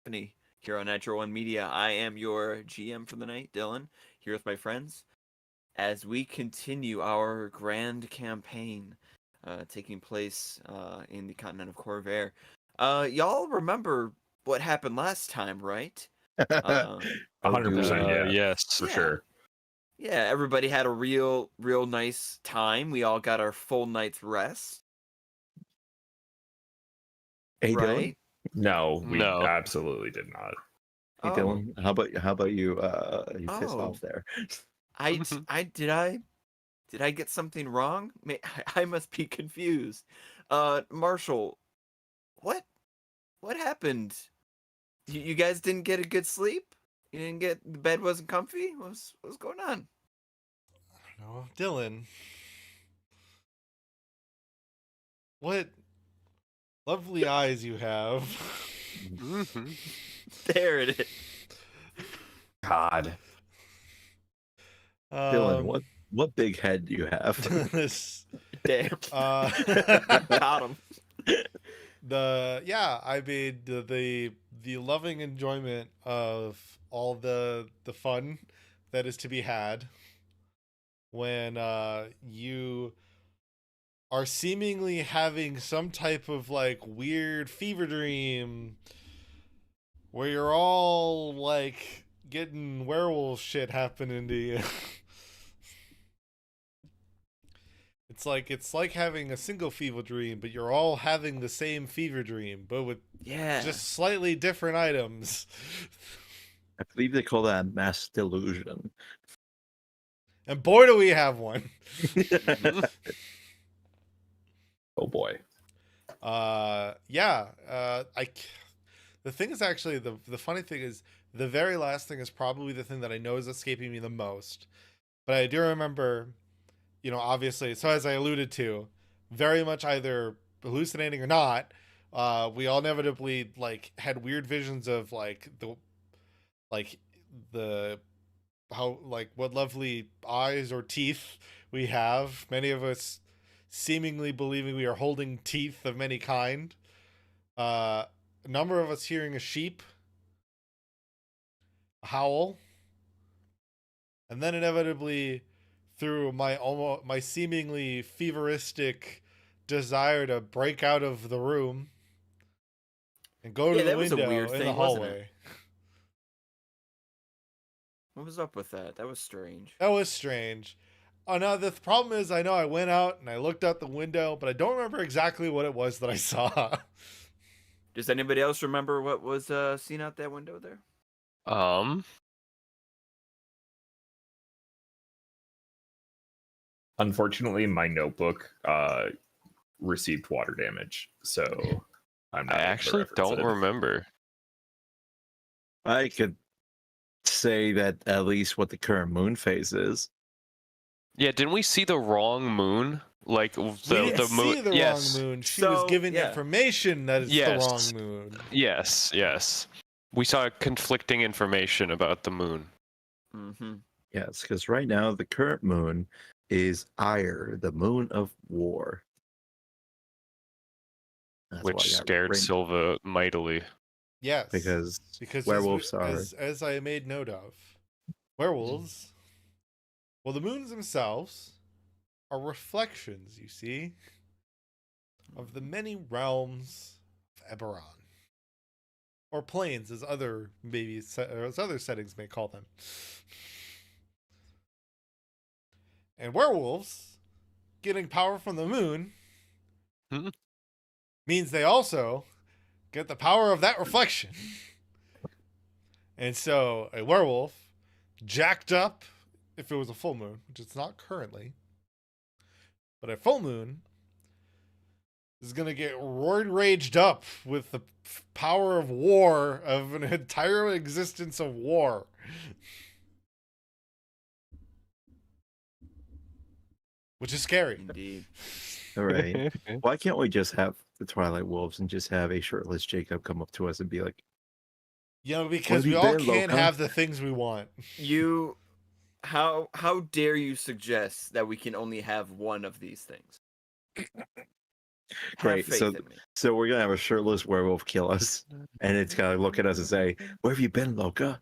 Symphony here on Natural One Media. I am your GM for the night, Dylan, here with my friends as we continue our grand campaign taking place in the continent of Corvair. Y'all remember what happened last time, right? Uh, 100%, yeah. Yes. For yeah. sure. Yeah, everybody had a real nice time. We all got our full night's rest, Hey Dylan. right? No, we No. absolutely did not. Hey Oh. Dylan. How about you? You pissed Oh. off there. Did I get something wrong? I must be confused. Marshall, what happened? You guys didn't get a good sleep? You didn't get the bed wasn't comfy? What's going on? No, Dylan. What lovely eyes you have. There it is. God. Dylan, what big head do you have? Damn. Got Got him. I mean the loving enjoyment of all the fun that is to be had when you are seemingly having some type of like weird fever dream where you're all like getting werewolf shit happening to you. It's like having a single fever dream, but you're all having the same fever dream, but with just slightly different items. I believe they call that mass delusion. And boy, do we have one. Oh boy. The thing is actually the funny thing is the very last thing is probably the thing that I know is escaping me the most. But I do remember, obviously, so as I alluded to, very much either hallucinating or not, we all inevitably like had weird visions of what lovely eyes or teeth we have. Many of us seemingly believing we are holding teeth of many kind. A number of us hearing a sheep, a howl, and then inevitably through my seemingly feveristic desire to break out of the room and go to the window in the hallway. What was up with that? That was strange. That was strange. Oh no, the problem is I know I went out and I looked out the window, but I don't remember exactly what it was that I saw. Does anybody else remember what was seen out that window there? Unfortunately, my notebook received water damage, so I'm not. I actually don't remember. I could say that at least what the current moon phase is. Yeah, didn't we see the wrong moon? Like the moon. See the wrong moon. She was given information that it's the wrong moon. Yes. We saw conflicting information about the moon. Mm-hmm. Yes, because right now the current moon is Ire, the moon of war. Which scared Silva mightily. Yes. Because werewolves are... As I made note of, werewolves, well, the moons themselves are reflections, you see, of the many realms of Eberron. Or planes, as other settings may call them. And werewolves getting power from the moon means they also get the power of that reflection. And so a werewolf jacked up, if it was a full moon, which it's not currently, but a full moon is going to get raged up with the power of war, of an entire existence of war. Which is scary. Indeed. All right. Why can't we just have the Twilight Wolves and just have a shirtless Jacob come up to us and be like, because we all can't have the things we want. How dare you suggest that we can only have one of these things? Have Great. faith in me. So we're gonna have a shirtless werewolf kill us, and it's gonna look at us and say, "Where have you been, Loka?"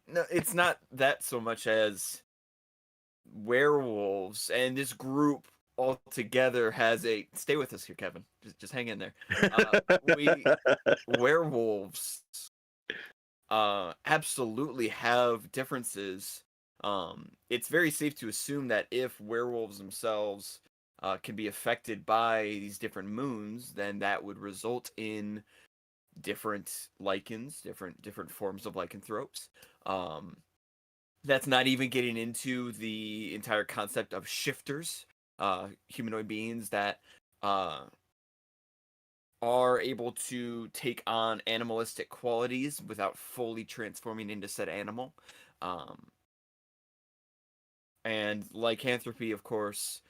No, it's not that so much as werewolves, and this group altogether has a. Stay with us here, Kevin. Just hang in there. Werewolves absolutely have differences. It's very safe to assume that if werewolves themselves can be affected by these different moons, then that would result in different lichens, different forms of lycanthropes. That's not even getting into the entire concept of shifters, humanoid beings that are able to take on animalistic qualities without fully transforming into said animal. And lycanthropy, of course,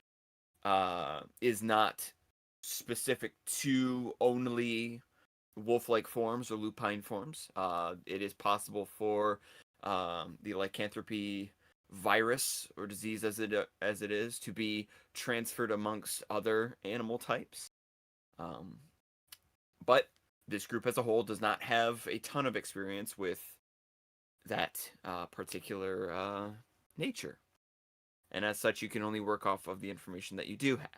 is not specific to only wolf-like forms or lupine forms. It is possible for the lycanthropy virus or disease, as it is, to be transferred amongst other animal types. But this group as a whole does not have a ton of experience with that particular nature. And as such, you can only work off of the information that you do have.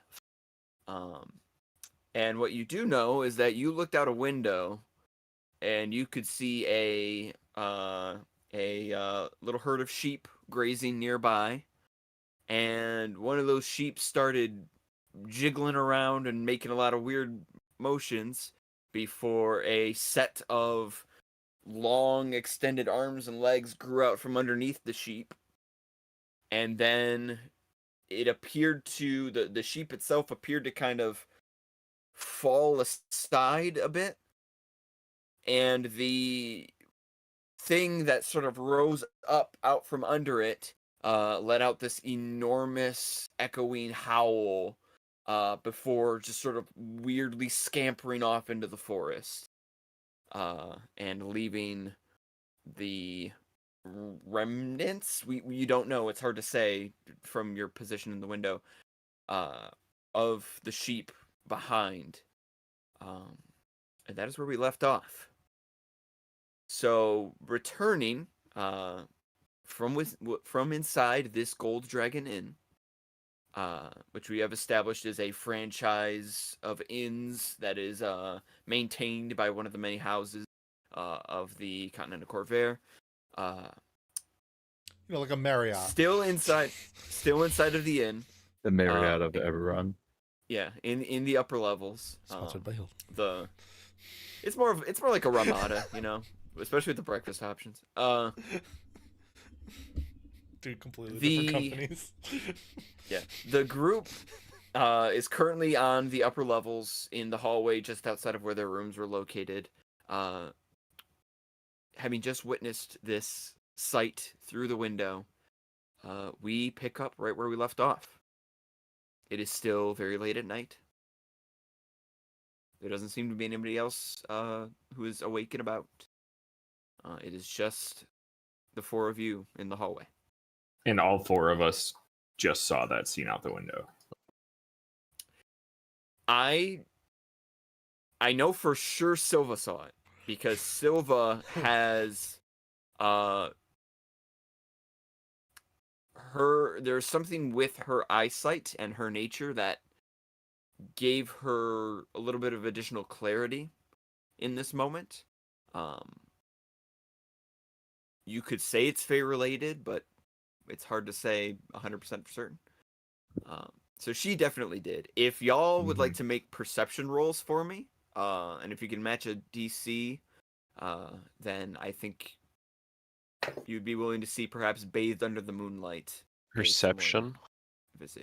And what you do know is that you looked out a window and you could see a little herd of sheep grazing nearby. And one of those sheep started jiggling around and making a lot of weird motions before a set of long extended arms and legs grew out from underneath the sheep. And then it appeared to, the sheep itself appeared to kind of fall aside a bit. And the thing that sort of rose up out from under it let out this enormous echoing howl before just sort of weirdly scampering off into the forest and leaving the remnants, you don't know, it's hard to say from your position in the window, of the sheep behind. And that is where we left off. So returning from inside this Gold Dragon Inn, which we have established is a franchise of inns that is maintained by one of the many houses of the Continental Corvair. Like a Marriott. Still inside of the inn. The Marriott of Eberron. Yeah, in the upper levels. Sponsored by Hill. It's more like a Ramada, especially with the breakfast options. Two completely different companies. Yeah, the group is currently on the upper levels in the hallway just outside of where their rooms were located. Having just witnessed this sight through the window, we pick up right where we left off. It is still very late at night. There doesn't seem to be anybody else who is awake and about. It is just the four of you in the hallway. And all four of us just saw that scene out the window. I know for sure Silva saw it, because Silva has there's something with her eyesight and her nature that gave her a little bit of additional clarity in this moment. You could say it's Fae related, but it's hard to say 100% for certain. So she definitely did. If y'all would like to make perception rolls for me, and if you can match a DC, then I think you'd be willing to see perhaps bathed under the moonlight. Perception?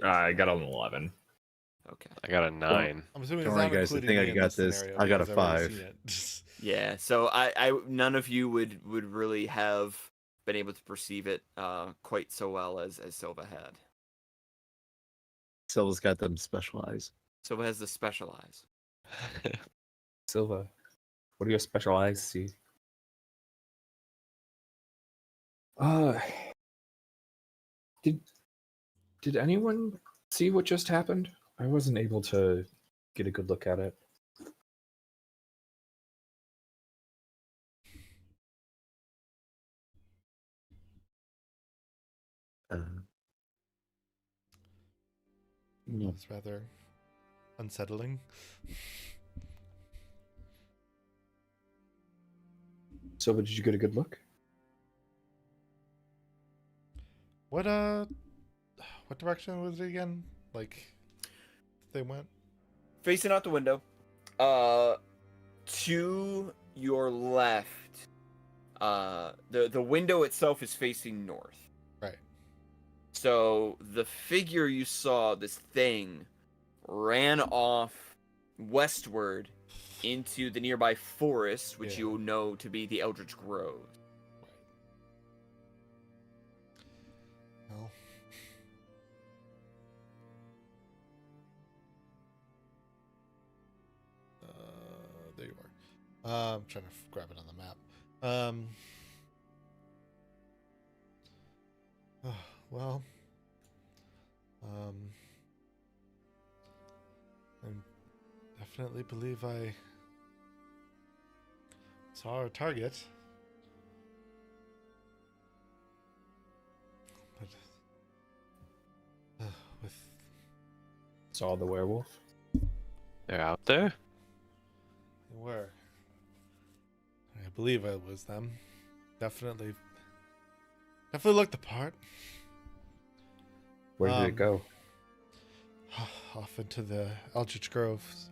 I got an 11. Okay. I got a 9. I'm assuming Don't it's worry, not guys, I including think me I in got this this. scenario I got a because I've already 5. seen it. Yeah, so I none of you would really have been able to perceive it quite so well as Silva had. Silva's got them special eyes. Silva has the special eyes. Silva, what do your special eyes see? Did anyone see what just happened? I wasn't able to get a good look at it. Yeah. It's rather unsettling. So, did you get a good look? What direction was it again? Like they went? Facing out the window. To your left. The window itself is facing north. Right. So the figure you saw, this thing, ran off westward into the nearby forest, which Yeah. you know to be the Eldritch Grove. Well. There you are. I'm trying to grab it on the map. Well. I definitely believe I saw our target. But with Saw the werewolf? They're out there? they were, I believe it was them. Definitely looked the part. Where did it go? Off into the Eldritch Groves.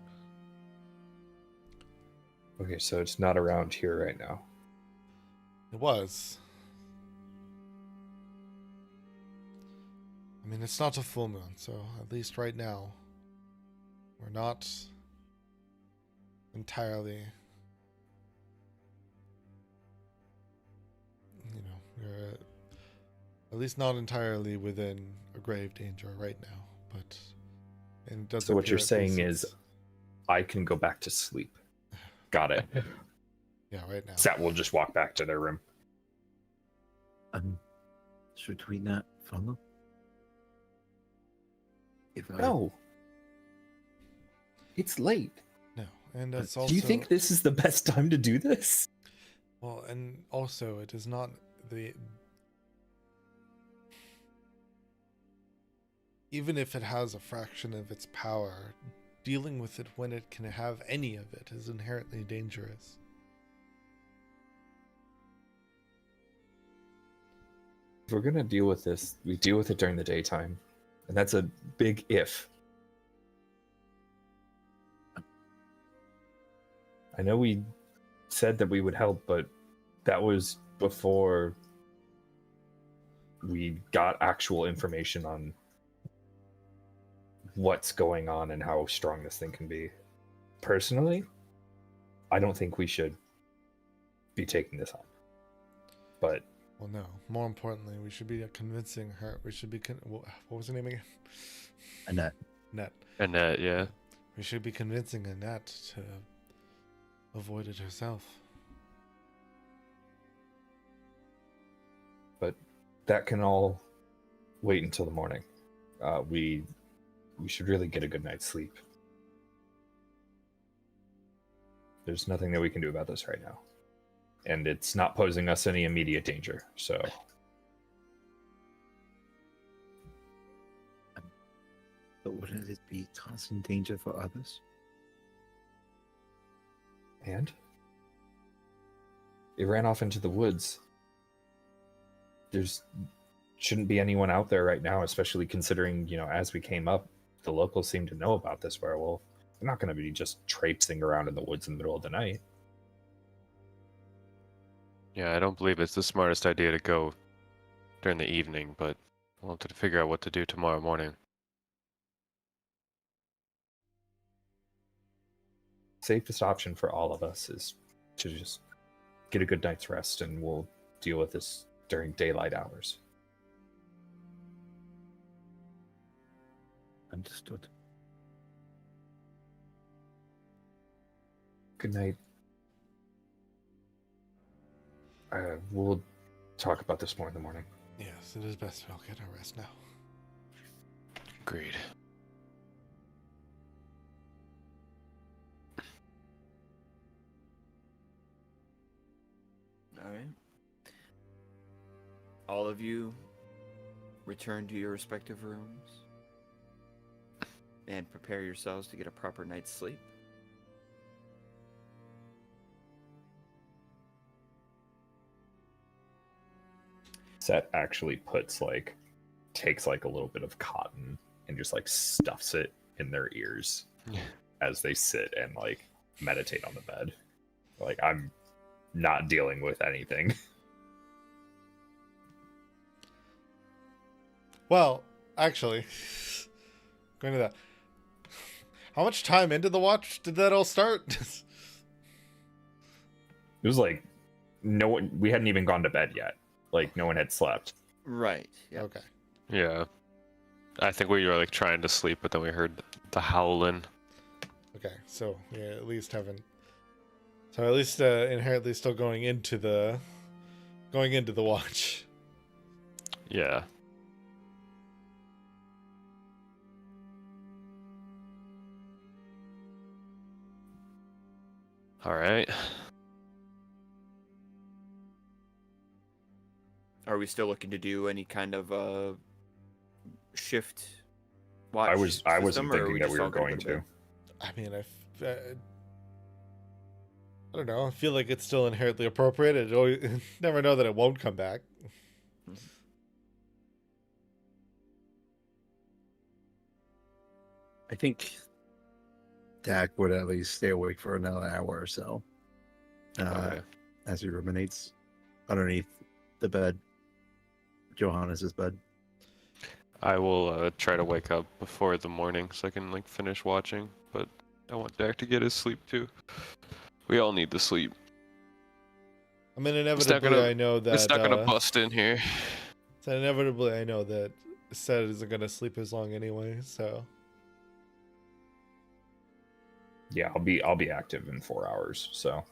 Okay, so it's not around here right now. It was. I mean, it's not a full moon, so at least right now, we're not entirely, we're at least not entirely within a grave danger right now. But and it does So what appear you're at saying least is, it's- I can go back to sleep. Got it. yeah, right now. Sat will just walk back to their room. Should we not follow? If I... No. It's late. No, and it's Do also. Do you think this is the best time to do this? Well, and also it is not the. Even if it has a fraction of its power, dealing with it when it can have any of it is inherently dangerous. If we're gonna deal with this, we deal with it during the daytime. And that's a big if. I know we said that we would help, but that was before we got actual information on what's going on and how strong this thing can be. Personally, I don't think we should be taking this on. But Well, no. More importantly, we should be convincing her. We should be. What was her name again? Annette. Annette. Annette, yeah. We should be convincing Annette to avoid it herself. but that can all wait until the morning. We should really get a good night's sleep. There's nothing that we can do about this right now. And it's not posing us any immediate danger, so... But wouldn't it be causing danger for others? And? It ran off into the woods. There's shouldn't be anyone out there right now, especially considering, as we came up, the locals seem to know about this werewolf. They're not going to be just traipsing around in the woods in the middle of the night. Yeah, I don't believe it's the smartest idea to go during the evening, but I wanted to figure out what to do tomorrow morning. Safest option for all of us is to just get a good night's rest, and we'll deal with this during daylight hours. Understood. Good night. We'll talk about this more in the morning. Yes, it is best we'll get our rest now. Agreed. All right. All of you return to your respective rooms and prepare yourselves to get a proper night's sleep. Set actually takes like a little bit of cotton and just like stuffs it in their ears as they sit and like meditate on the bed. Like, I'm not dealing with anything. Well, actually, going to that. How much time into the watch did that all start? It was like we hadn't even gone to bed yet. Like, no one had slept. Right. Yeah. Okay. Yeah. I think we were like trying to sleep, but then we heard the howling. Okay. So yeah, at least haven't. So at least inherently still going into the watch. Yeah. All right. Are we still looking to do any kind of shift watch? I wasn't system, or are thinking that just we all were gonna going go to. bed? I mean, I don't know. I feel like it's still inherently appropriate. It always never know that it won't come back. I think Dak would at least stay awake for another hour or so Okay. as he ruminates underneath the bed, Johannes's bed. I will try to wake up before the morning so I can like finish watching, but I want Dak to get his sleep too. We all need the sleep. I mean, inevitably, I know that It's not gonna bust in here. So inevitably, I know that Seth isn't gonna sleep as long anyway. So Yeah, I'll be active in 4 hours. So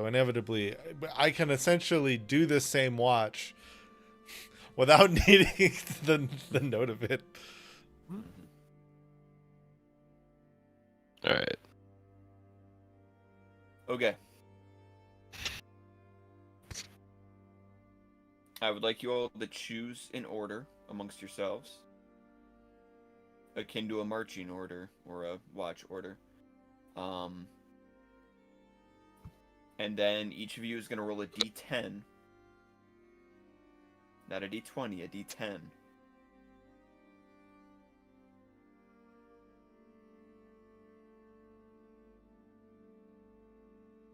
inevitably, I can essentially do the same watch without needing the note of it. All right. Okay. I would like you all to choose an order amongst yourselves, akin to a marching order or a watch order. And then each of you is going to roll a d10. Not a d20, a d10.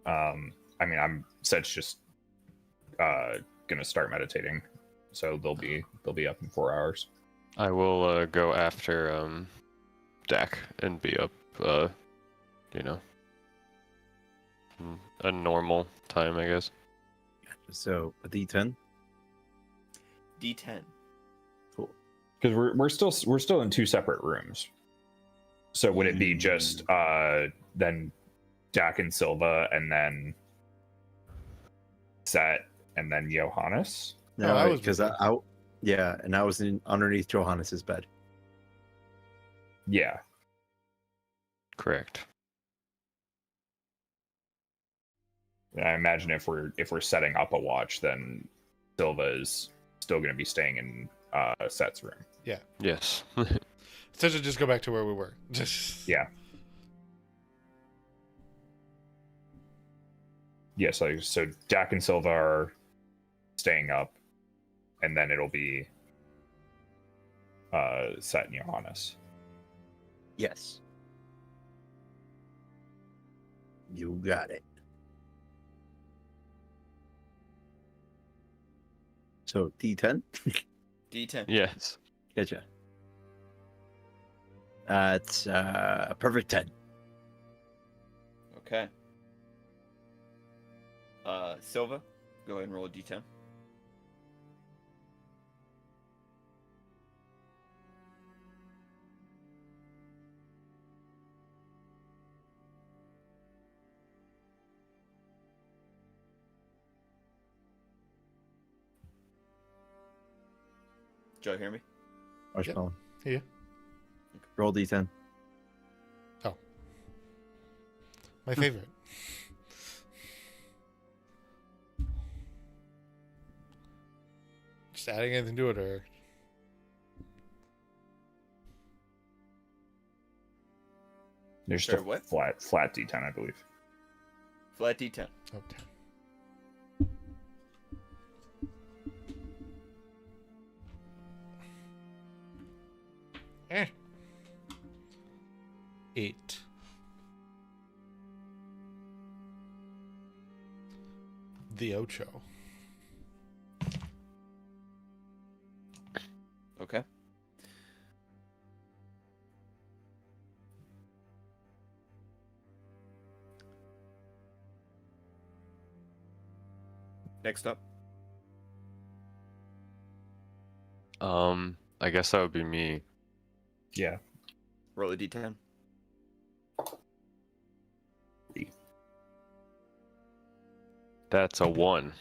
I mean, Set's just gonna start meditating, so they'll be up in 4 hours. I will go after Dak and be up, you know, a normal time, I guess. So a D10. D10. Cool. Because we're still in 2 separate rooms. So would it be just then Dak and Silva and then Set and then Johannes? No, I was because with yeah, and I was underneath Johannes's bed. Yeah. Correct. And I imagine if we're setting up a watch, then Silva is still going to be staying in Set's room. Yes. Essentially, just go back to where we were. Yeah. Yeah, so Dak and Silva are staying up, and then it'll be Set and Johannes. Yes. You got it. So D10? D10. Yes. Gotcha. It's a perfect 10. Okay. Silva, go ahead and roll a d10. Did y'all hear me? Marshmallow. Yeah. Roll D10. My favorite. Just adding anything to it, or There's Sorry, just what? flat D10, I believe. Flat D10. oh, 10. 8. The Ocho. Okay. Next up. I guess that would be me. Yeah. Roll a D10. That's a 1.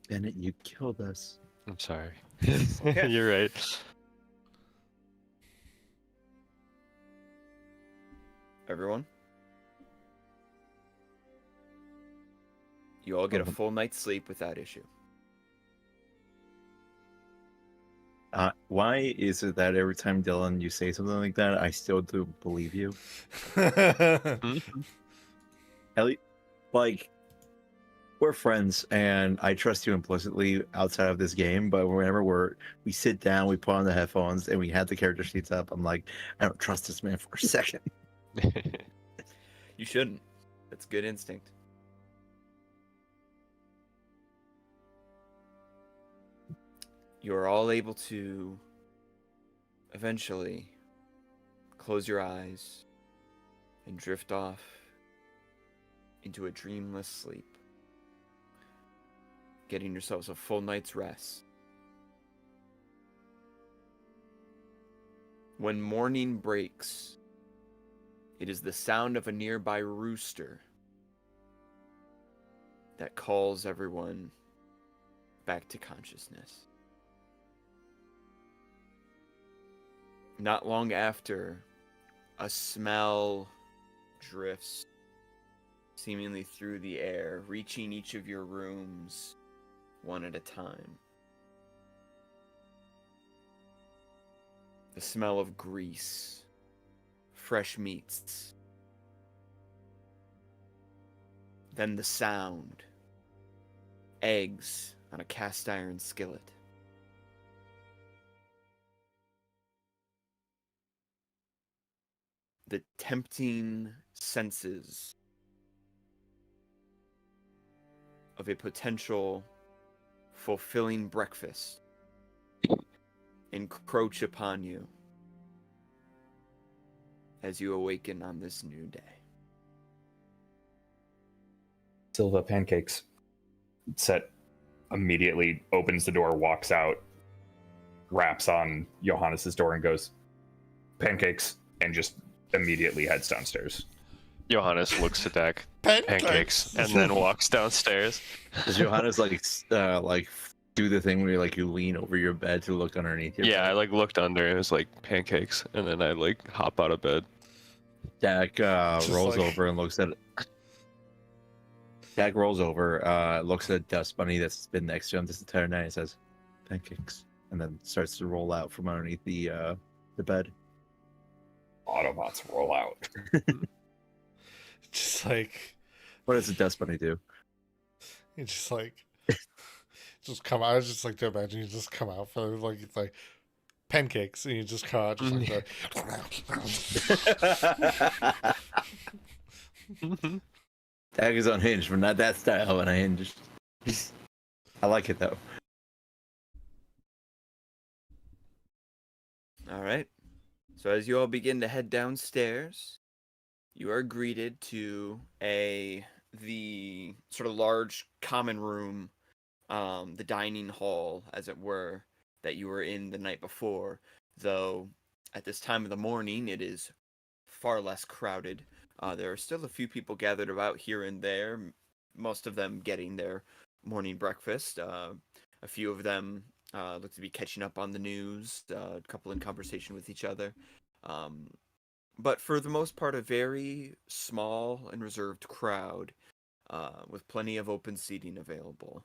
Bennett, you killed us. I'm sorry. Okay. You're right. Everyone. You all get a full night's sleep without issue. Why is it that every time, Dylan, you say something like that, I still do believe you? Ellie, like, we're friends, and I trust you implicitly outside of this game. But whenever we sit down, we put on the headphones, and we have the character sheets up, I'm like, I don't trust this man for a second. You shouldn't. That's good instinct. You're all able to eventually close your eyes and drift off into a dreamless sleep, getting yourselves a full night's rest. When morning breaks, it is the sound of a nearby rooster that calls everyone back to consciousness. Not long after, a smell drifts seemingly through the air, reaching each of your rooms one at a time. The smell of grease, fresh meats. Then the sound, eggs on a cast iron skillet. The tempting senses of a potential fulfilling breakfast encroach upon you as you awaken on this new day. Silva pancakes. Set immediately opens the door, walks out, raps on Johannes's door and goes, pancakes, and just immediately heads downstairs. Johannes looks at Dak, pancakes, and then walks downstairs. Does Johannes like do the thing where you lean over your bed to look underneath your Yeah, I bed? looked under, it was pancakes, and then I hop out of bed. Dak rolls like- over and looks at it. Dak rolls over, looks at a dust bunny that's been next to him this entire night and says, pancakes, and then starts to roll out from underneath the bed. Autobots roll out. Just like What does a dust bunny do? you just just come out. I was just to imagine you just come out for it's like pancakes, and you just come out just like that. Dak is unhinged, but not that style of unhinged. I like it though. All right. So as you all begin to head downstairs, you are greeted to the sort of large common room, the dining hall, as it were, that you were in the night before. Though at this time of the morning, it is far less crowded. There are still a few people gathered about here and there, most of them getting their morning breakfast. A few of them look to be catching up on the news, a couple in conversation with each other. but for the most part, a very small and reserved crowd, with plenty of open seating available.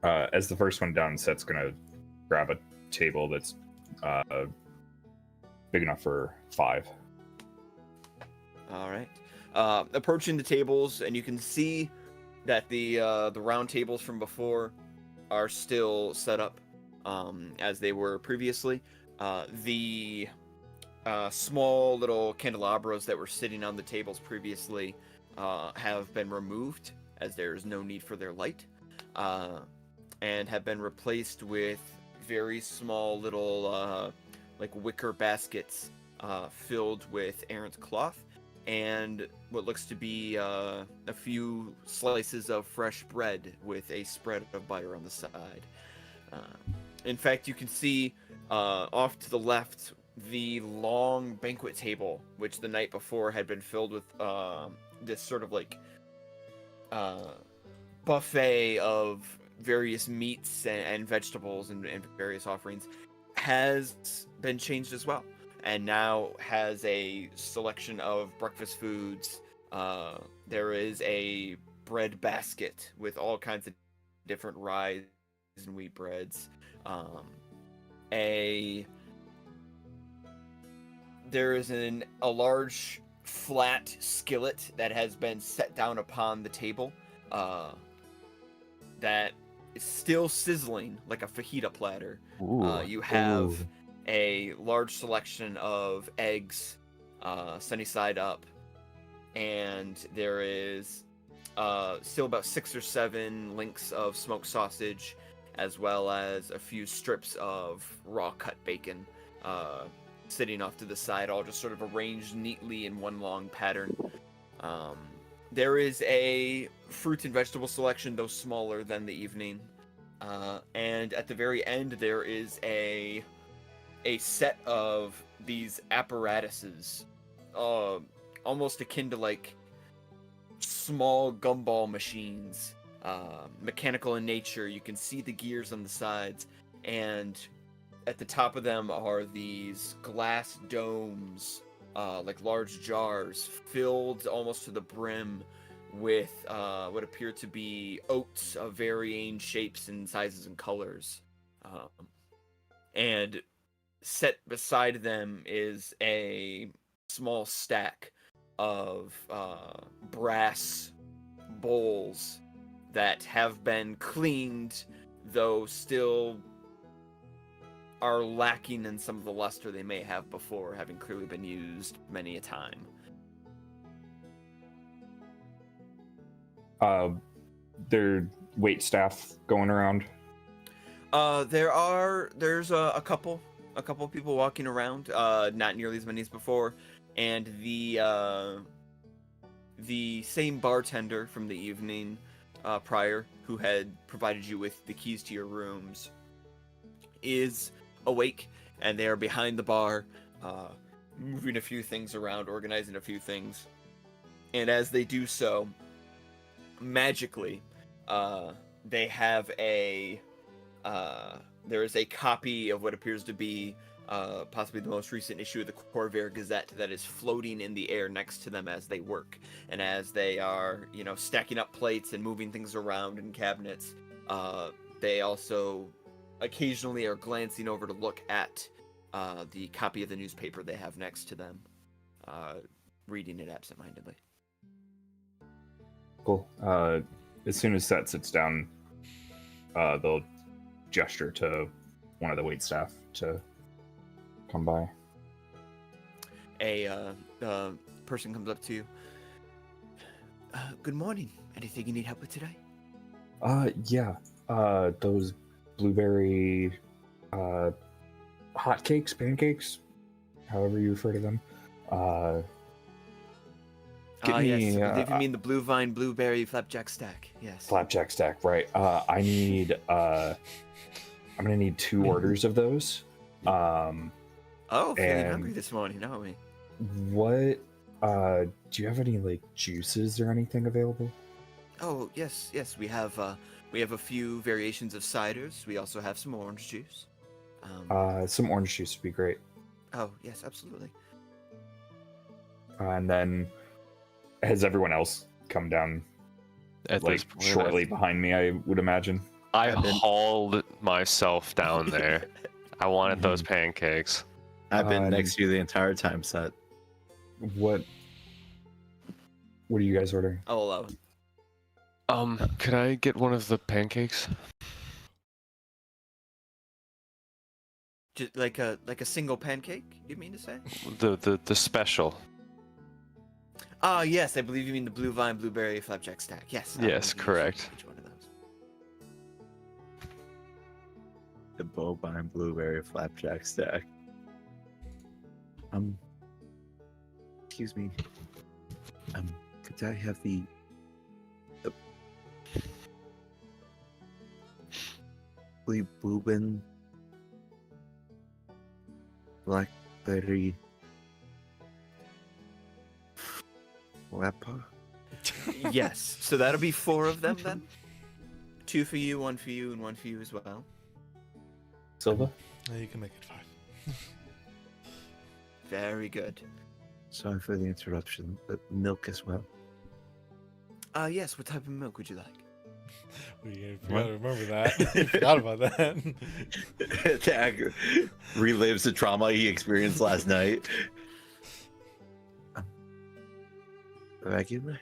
As the first one down, Set's gonna grab a table that's big enough for 5. All right. Approaching the tables, and you can see that the round tables from before are still set up as they were previously. The small little candelabras that were sitting on the tables previously have been removed, as there is no need for their light, and have been replaced with very small little like wicker baskets filled with errant cloth and what looks to be a few slices of fresh bread with a spread of butter on the side. In fact, you can see off to the left the long banquet table, which the night before had been filled with this sort of like buffet of various meats and vegetables and various offerings, has been changed as well, and now has a selection of breakfast foods. There is a bread basket with all kinds of different rye and wheat breads. There is a large flat skillet that has been set down upon the table that is still sizzling like a fajita platter. You have a large selection of eggs sunny side up, and there is still about 6 or 7 links of smoked sausage, as well as a few strips of raw cut bacon sitting off to the side, all just sort of arranged neatly in one long pattern. There is a fruit and vegetable selection, though smaller than the evening. And at the very end, there is a set of these apparatuses, almost akin to like small gumball machines, mechanical in nature. You can see the gears on the sides, and at the top of them are these glass domes, like large jars filled almost to the brim with what appear to be oats of varying shapes and sizes and colors. And set beside them is a small stack of brass bowls that have been cleaned, though still are lacking in some of the luster they may have before, having clearly been used many a time. There wait staff going around. There's a couple people walking around, not nearly as many as before, and the same bartender from the evening prior, who had provided you with the keys to your rooms, is awake, and they are behind the bar, moving a few things around, organizing a few things. And as they do so, magically, they have there is a copy of what appears to be possibly the most recent issue of the Corvair Gazette that is floating in the air next to them as they work. And as they are, stacking up plates and moving things around in cabinets, they also occasionally are glancing over to look at the copy of the newspaper they have next to them, reading it absentmindedly. Cool. As soon as Set sits down, they'll gesture to one of the waitstaff to come by. A person comes up to you. Good morning. Anything you need help with today? Yeah. Those blueberry hotcakes, pancakes, however you refer to them. Yes, I believe you mean the blue vine blueberry flapjack stack. Yes. Flapjack stack, right. I need I'm gonna need 2 orders of those. Feeling hungry this morning, aren't we? What do you have any like juices or anything available? Oh, yes. We have a few variations of ciders. We also have some orange juice. Some orange juice would be great. Oh, yes, absolutely. And then, has everyone else come down At this like point, shortly behind me? I would imagine. I I've been- hauled myself down there. I wanted those pancakes. I've been next to you the entire time, Seth. What are you guys ordering? I'll allow it. Could I get one of the pancakes? Just like a single pancake, you mean to say? The special. Ah, yes, I believe you mean the blue vine blueberry flapjack stack. Yes. Yes, correct. Which one of those? The bovine blueberry flapjack stack. Excuse me. Could I have the blueberry blackberry flapper? Yes. So that'll be 4 of them then. 2 for you, 1 for you, and 1 for you as well. Silva? Yeah, you can make it 5. Very good. Sorry for the interruption, but milk as well. Yes. What type of milk would you like? You gotta remember that. I forgot about that. Tag relives the trauma he experienced last night. Regular?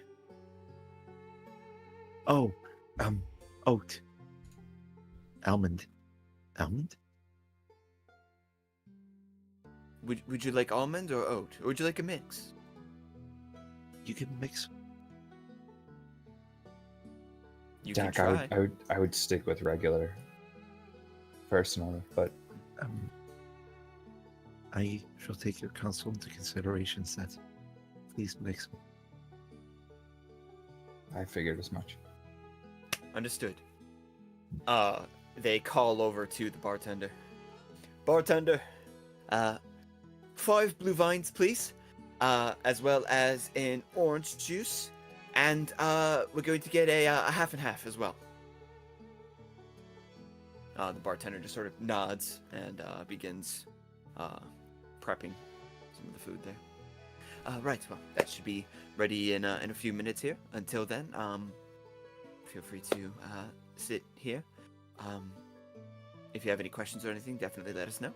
Oh, oat. Almond. Almond? Would you like almond or oat, or would you like a mix? You can mix. You Dak, can try. I would stick with regular, personally, but I shall take your counsel into consideration, Seth. Please mix. I figured as much. Understood. They call over to the bartender. Bartender, 5 blue vines, please, as well as an orange juice, and we're going to get a half and half as well. The bartender just sort of nods and begins prepping some of the food there. Right, well, that should be ready in a few minutes here. Until then, feel free to sit here. If you have any questions or anything, definitely let us know.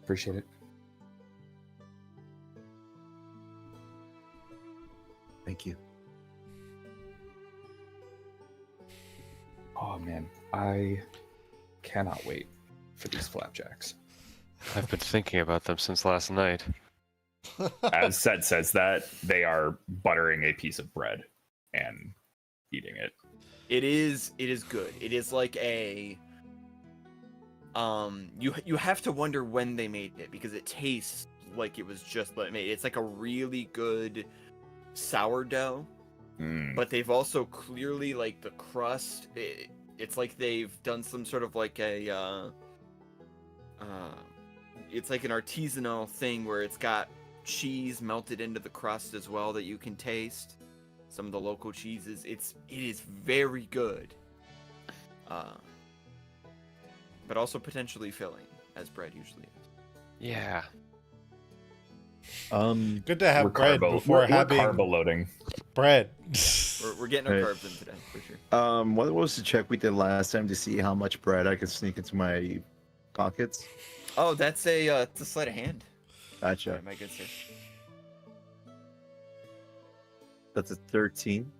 Appreciate it. Thank you. Oh man, I cannot wait for these flapjacks. I've been thinking about them since last night. As Seth says that, they are buttering a piece of bread and eating it. It is good. It is like a you have to wonder when they made it because it tastes like it was just made. It's like a really good sourdough, but they've also clearly like the crust. It's like they've done some sort of like a it's like an artisanal thing where it's got cheese melted into the crust as well that you can taste. Some of the local cheeses. It is very good. But also potentially filling, as bread usually is. Yeah. Good to have bread before we're having carbo loading. bread. We're getting our Right. carbs in today, for sure. What was the check we did last time to see how much bread I could sneak into my pockets? Oh, it's a sleight of hand. Gotcha. Sorry, my good sir. That's a 13.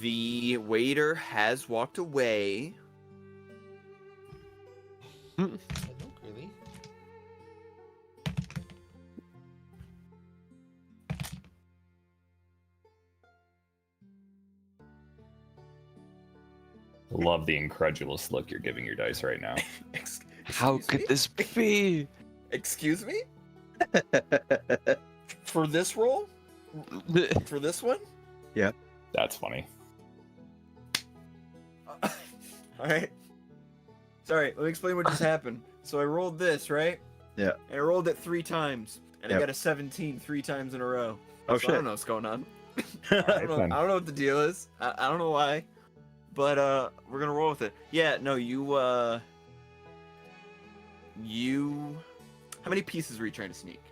The waiter has walked away. Really? Love the incredulous look you're giving your dice right now. How Excuse could me? this be? Excuse me? For this roll? For this one? That's funny. Alright. Sorry, let me explain what just happened. So I rolled this, right? Yeah. And I rolled it 3 times. And I Yep. got a 17 3 times in a row. Oh, So I don't shit. know what's going on. Alright, I then. don't know what the deal is. I don't know why. But we're gonna roll with it. Yeah, no, you how many pieces were you trying to sneak?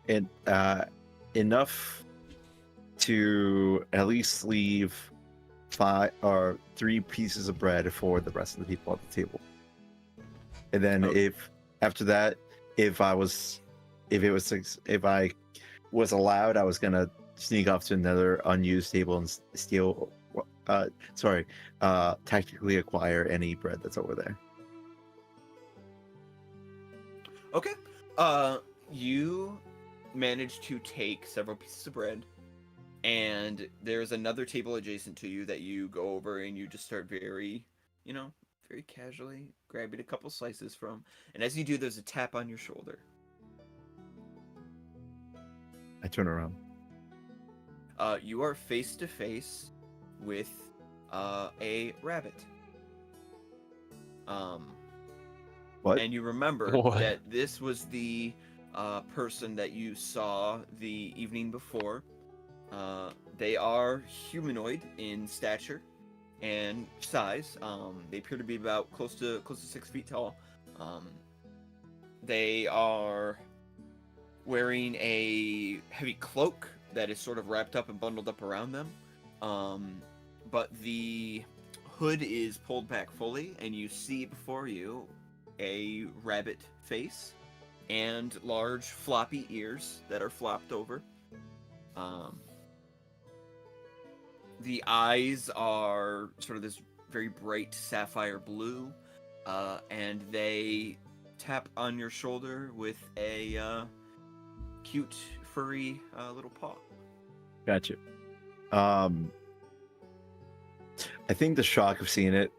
And enough to at least leave 5 or 3 pieces of bread for the rest of the people at the table. And then if after that, if I was allowed, I was gonna sneak off to another unused table and steal. Tactically acquire any bread that's over there. Okay. You managed to take several pieces of bread, and there's another table adjacent to you that you go over and you just start very casually grabbing a couple slices from. And as you do, there's a tap on your shoulder. I turn around. You are face to face with a rabbit. What? And you remember What? that this was the person that you saw the evening before. They are humanoid in stature and size. They appear to be about close to 6 feet tall. They are wearing a heavy cloak that is sort of wrapped up and bundled up around them. But the hood is pulled back fully, and you see before you a rabbit face and large floppy ears that are flopped over. The eyes are sort of this very bright sapphire blue, and they tap on your shoulder with a cute, furry little paw. Gotcha. I think the shock of seeing it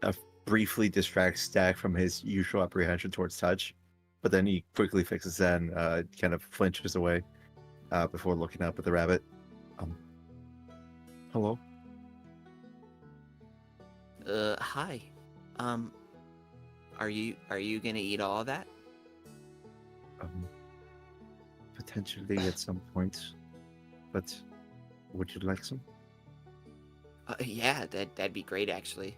briefly distracts Stack from his usual apprehension towards touch, but then he quickly fixes that and kind of flinches away before looking up at the rabbit. Hello? Hi. Are you gonna eat all of that? Potentially at some point, but would you like some? Yeah, that'd be great, actually.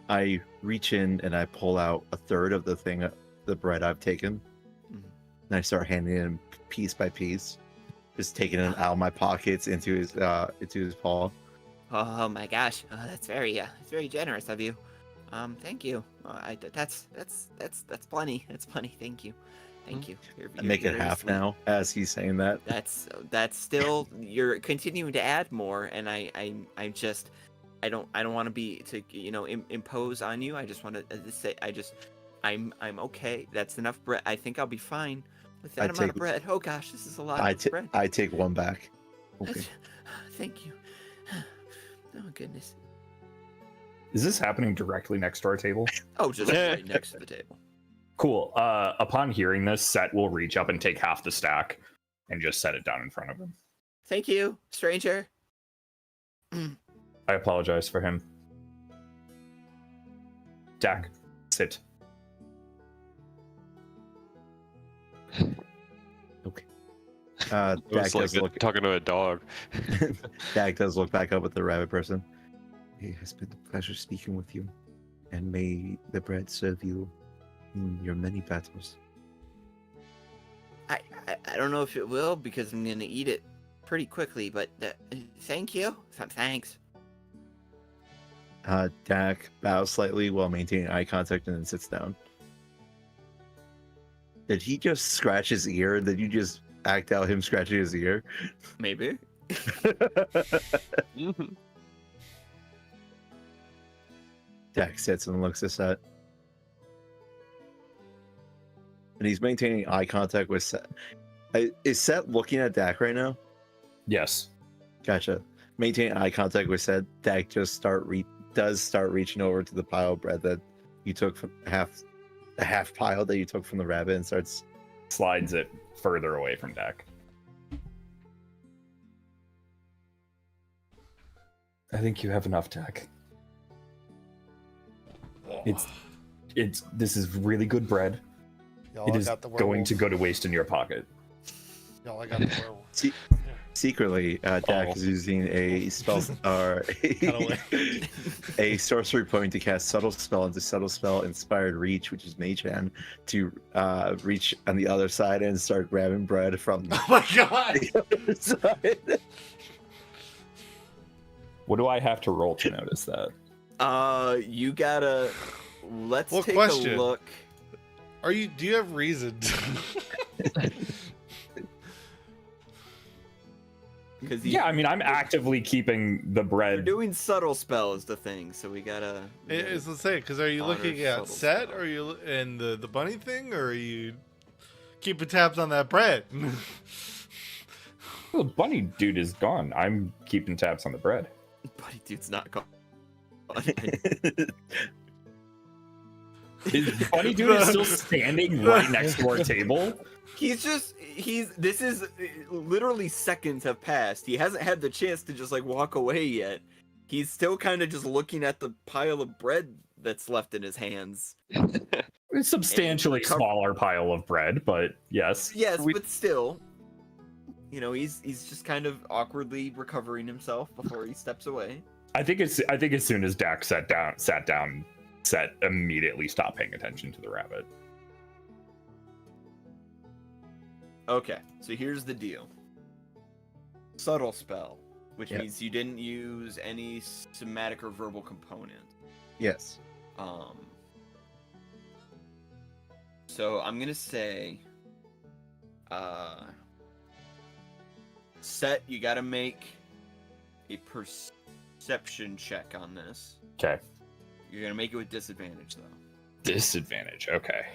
I reach in and I pull out a third of the bread I've taken, and I start handing him piece by piece, just taking it out of my pockets into his paw. Oh my gosh, that's very generous of you. Thank you. That's plenty. That's plenty. Thank you. Thank you. I make it half now as he's saying that. That's still, you're continuing to add more, and I don't want to be impose on you. I just want to say I'm okay. That's enough bread. I think I'll be fine with that amount of bread. Oh gosh, this is a lot of bread. I take one back. Okay. Thank you. Oh goodness. Is this happening directly next to our table? Oh, just right next to the table. Cool. Upon hearing this, Set will reach up and take half the stack and just set it down in front of him. Thank you, stranger. I apologize for him. Dak, sit. Okay. It's like talking to a dog. Dak does look back up at the rabbit person. It has been a pleasure speaking with you, and may the bread serve you in your many battles. I don't know if it will, because I'm gonna eat it pretty quickly, but thank you. Thanks. Dak bows slightly while maintaining eye contact and then sits down. Did he just scratch his ear? Did you just act out him scratching his ear? Maybe. Dak sits and looks at Set. And he's maintaining eye contact with Set. Is Set looking at Dak right now? Yes. Gotcha. Maintaining eye contact with Set, Dak just does start reaching over to the pile of bread that you took from the half pile that you took from the rabbit and starts Slides it further away from Dak. I think you have enough, Dak. This is really good bread. Y'all, It I is got the going werewolf. to go to waste in your pocket. Y'all, I got the werewolf. See, Secretly, Dak is using a spell or a sorcery point to cast Subtle Spell into Subtle Spell Inspired Reach, which is Mage Hand, to reach on the other side and start grabbing bread from Oh my god! the other side. What do I have to roll to notice that? You gotta. Let's Well, take question. a look. Do you have reason? Because Yeah, I mean, I'm actively keeping the we're bread. doing subtle spell is the thing, so we gotta. It's the same, because are you Honor looking at subtle set, spell. or are you and the bunny thing, or are you keeping tabs on that bread? The bunny dude is gone. I'm keeping tabs on the bread. Buddy, dude's not gone. Is bunny dude is still standing right next to our table? This is literally seconds have passed. He hasn't had the chance to just like walk away yet. He's still kind of just looking at the pile of bread that's left in his hands. A substantially cover- smaller pile of bread, but yes. Yes, but still, you know, he's just kind of awkwardly recovering himself before he steps away. I think as soon as Dak sat down, Set immediately stopped paying attention to the rabbit. Okay, so here's the deal. Subtle spell, which Yep. means you didn't use any somatic or verbal component. Yes. So I'm gonna say, Set, you gotta make a perception check on this. Okay. You're gonna make it with disadvantage, though. Disadvantage. Okay.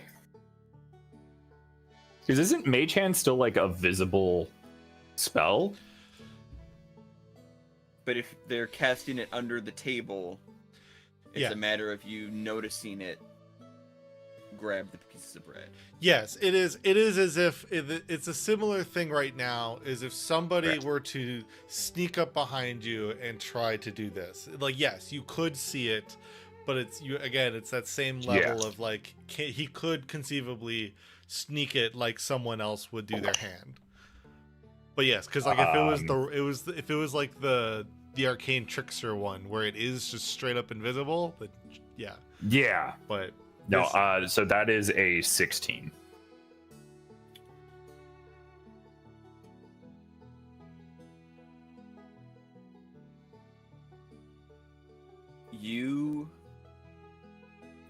Because isn't Mage Hand still like a visible spell? But if they're casting it under the table, it's Yeah. a matter of you noticing it grab the pieces of bread. Yes, it is. It is as if it's a similar thing right now. Is if somebody Right. were to sneak up behind you and try to do this. Like, yes, you could see it, but it's you again. It's that same level of like he could conceivably sneak it like someone else would do their hand. But yes, because like if it was like the arcane trickster one where it is just straight up invisible, but yeah. Yeah. But No, this- so that is a 16. You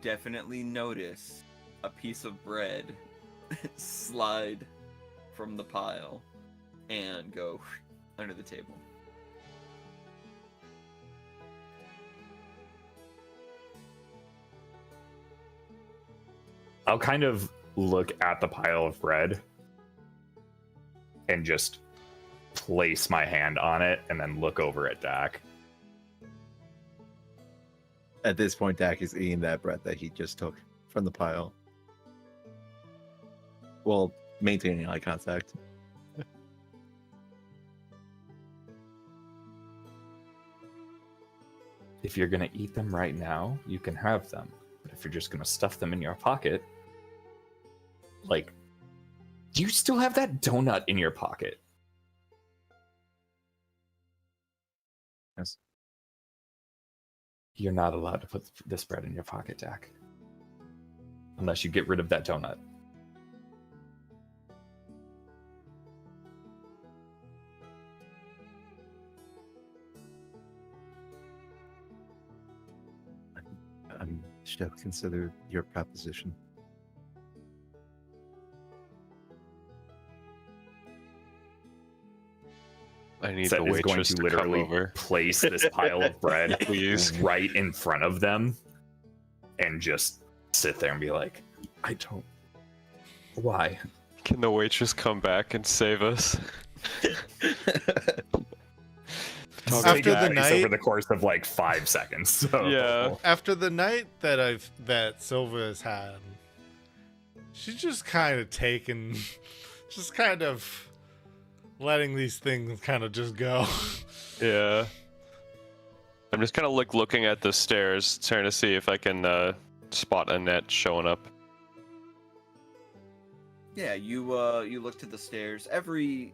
definitely notice a piece of bread slide from the pile and go under the table. I'll kind of look at the pile of bread and just place my hand on it and then look over at Dak. At this point, Dak is eating that bread that he just took from the pile. Well, maintaining eye contact. If you're going to eat them right now, you can have them. But if you're just going to stuff them in your pocket, like, do you still have that donut in your pocket? Yes. You're not allowed to put this bread in your pocket, Dak. Unless you get rid of that donut. Should have considered your proposition. I need Seth the is going waitress to to come literally over. place this pile of bread Please. right in front of them and just sit there and be like, I don't. Why? Can the waitress come back and save us? After the night- over the course of like 5 seconds. So. Yeah. after the night that Silva has had, she's just kind of taken, just kind of letting these things kind of just go. Yeah. I'm just kind of like looking at the stairs, trying to see if I can spot Annette showing up. Yeah, you look to the stairs. Every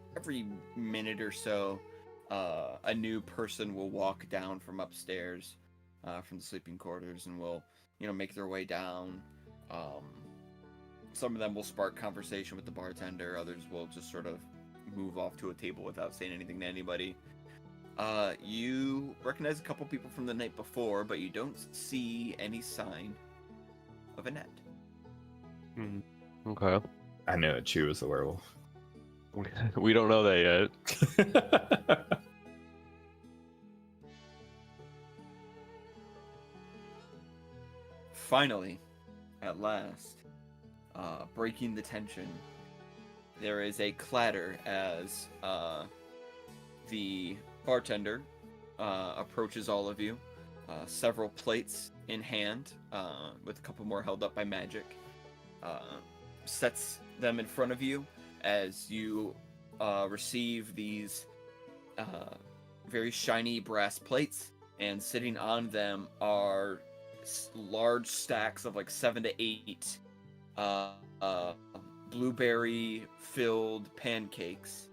minute or so, a new person will walk down from upstairs, from the sleeping quarters, and will make their way down. Some of them will spark conversation with the bartender. Others will just sort of move off to a table without saying anything to anybody. You recognize a couple people from the night before, but you don't see any sign of Annette. Okay. I knew it. She was the werewolf. We don't know that yet. Finally, at last, breaking the tension, there is a clatter as the bartender approaches all of you, several plates in hand, with a couple more held up by magic, sets them in front of you as you receive these very shiny brass plates, and sitting on them are large stacks of like 7 to 8 blueberry filled pancakes.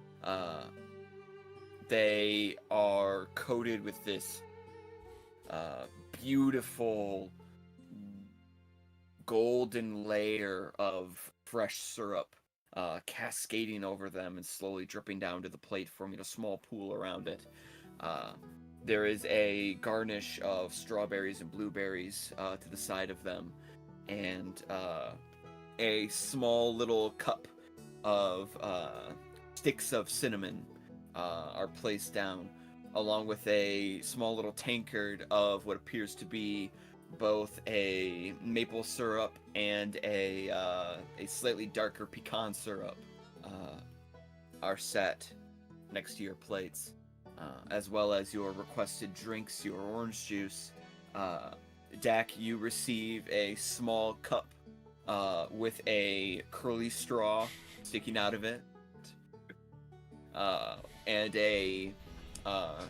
They are coated with this beautiful golden layer of fresh syrup, cascading over them and slowly dripping down to the plate, forming a small pool around it. There is a garnish of strawberries and blueberries to the side of them, and a small little cup of sticks of cinnamon are placed down, along with a small little tankard of what appears to be both a maple syrup and a slightly darker pecan syrup are set next to your plates, as well as your requested drinks, your orange juice. Dak, you receive a small cup with a curly straw sticking out of it, and a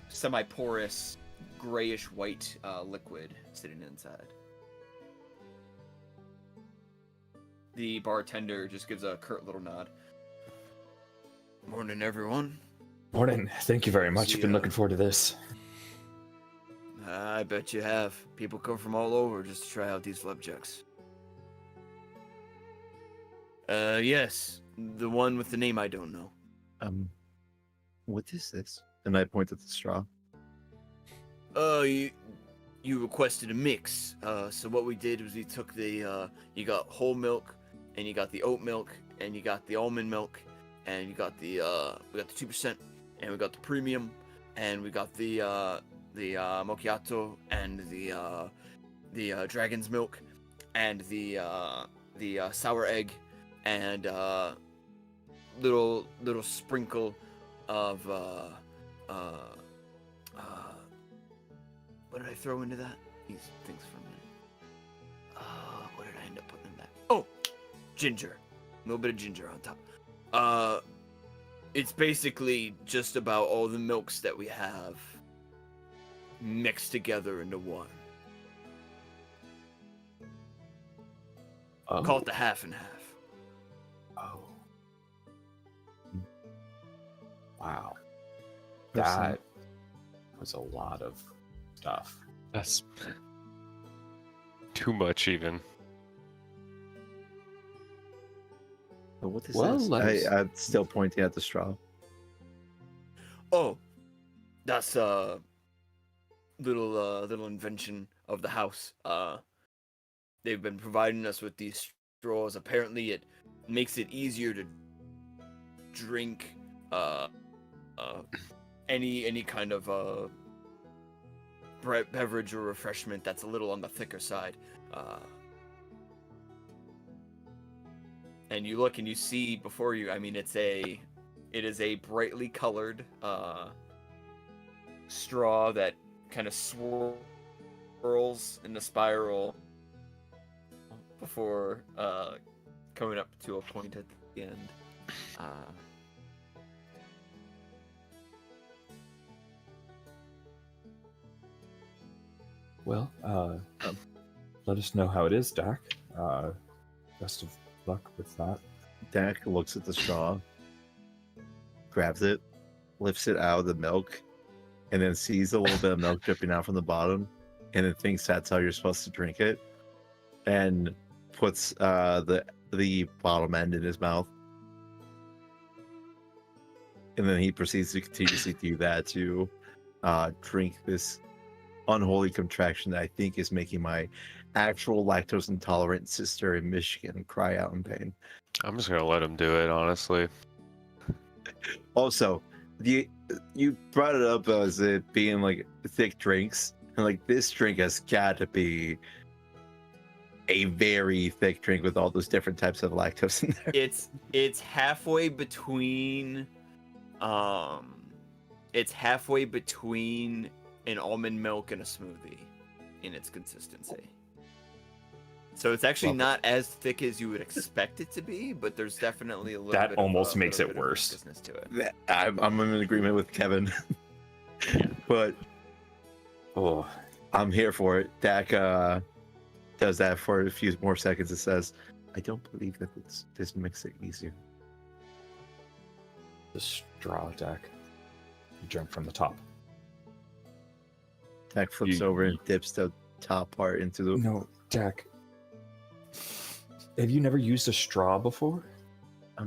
semi-porous grayish-white liquid sitting inside. The bartender just gives a curt little nod. Morning, everyone. Morning. Thank you very much. See I've been ya. looking forward to this. I bet you have. People come from all over just to try out these flapjacks. Yes. The one with the name I don't know. What is this? And I point at the straw. You requested a mix. So what we did was we took the, you got whole milk, and you got the oat milk, and you got the almond milk, and you got the, we got the 2%, and we got the premium, and we got the macchiato, and the dragon's milk, and the sour egg, and little sprinkle of what did I throw into that? These things for a minute. What did I end up putting in that? Oh, ginger. A little bit of ginger on top. It's basically just about all the milks that we have mixed together into one. Call it the half and half. Oh. Wow. Person. That was a lot of stuff. That's too much, even. But what is Well, this? let's- I'm still pointing at the straw. Oh, that's a little invention of the house. They've been providing us with these straws. Apparently, it makes it easier to drink any kind of beverage or refreshment that's a little on the thicker side. And you look and you see before you, I mean, it is a brightly colored straw that kind of swirls in the spiral before coming up to a point at the end. Well, let us know how it is, Dak. Best of luck with that. Dak looks at the straw, grabs it, lifts it out of the milk, and then sees a little bit of milk dripping out from the bottom, and then thinks that's how you're supposed to drink it, and puts the bottom end in his mouth. And then he proceeds to continuously do that to drink this unholy contraction that I think is making my actual lactose intolerant sister in Michigan cry out in pain. I'm just gonna let him do it, honestly. Also, you brought it up as it being like thick drinks, and like this drink has got to be a very thick drink with all those different types of lactose in there. It's halfway between an almond milk and a smoothie in its consistency. So it's actually not as thick as you would expect it to be, but there's definitely a little That bit almost of, makes little it bit of worse. thickness to it. I'm in agreement with Kevin. But Oh, I'm here for it. Dak does that for a few more seconds. It says, I don't believe that this makes it easier. the straw deck. You drink from the top. Dak flips You- over and dips the top part into the... No, Dak. Have you never used a straw before? I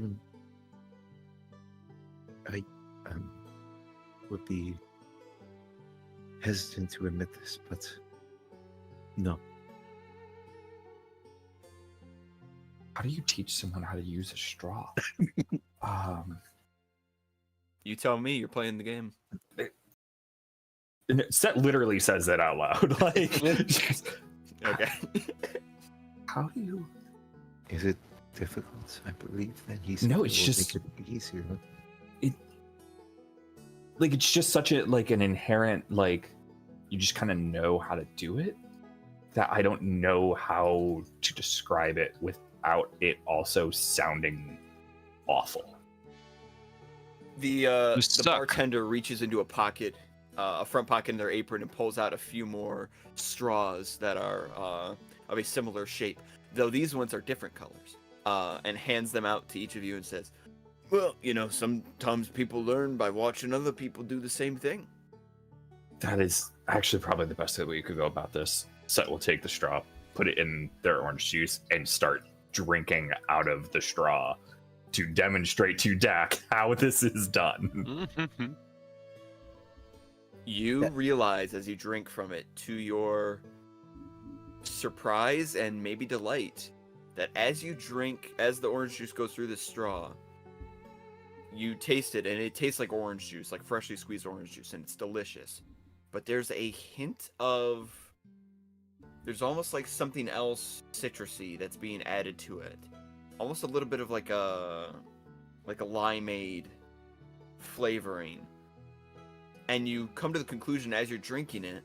would be hesitant to admit this, but no. How do you teach someone how to use a straw? You tell me, you're playing the game. And Set literally says that out loud. Like, Okay. how do you? Is it difficult? I believe that he's... No, it's just- make it easier. Like, it's just such a like an inherent like, you just kind of know how to do it. That I don't know how to describe it without it also sounding awful. The suck. bartender reaches into a pocket, a front pocket in their apron, and pulls out a few more straws that are of a similar shape, though these ones are different colors, and hands them out to each of you and says, well, you know, sometimes people learn by watching other people do the same thing. That is actually probably the best way you could go about this. Set will take the straw, put it in their orange juice, and start drinking out of the straw to demonstrate to Dak how this is done. You realize as you drink from it, to your surprise and maybe delight, that as you drink, as the orange juice goes through the straw, you taste it, and it tastes like orange juice, like freshly squeezed orange juice, and it's delicious. But there's a hint of... There's almost like something else citrusy that's being added to it. Almost a little bit of like a limeade flavoring. And you come to the conclusion as you're drinking it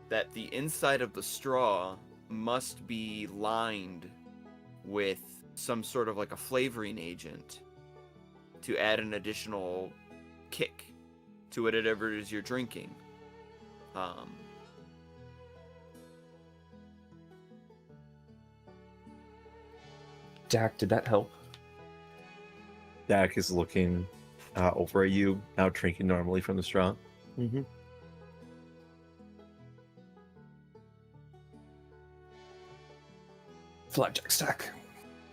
that the inside of the straw must be lined with some sort of like a flavoring agent to add an additional kick to whatever it is you're drinking. Dak, did that help? Dak is looking over at you, now drinking normally from the straw. Mm-hmm. Flapjack stack.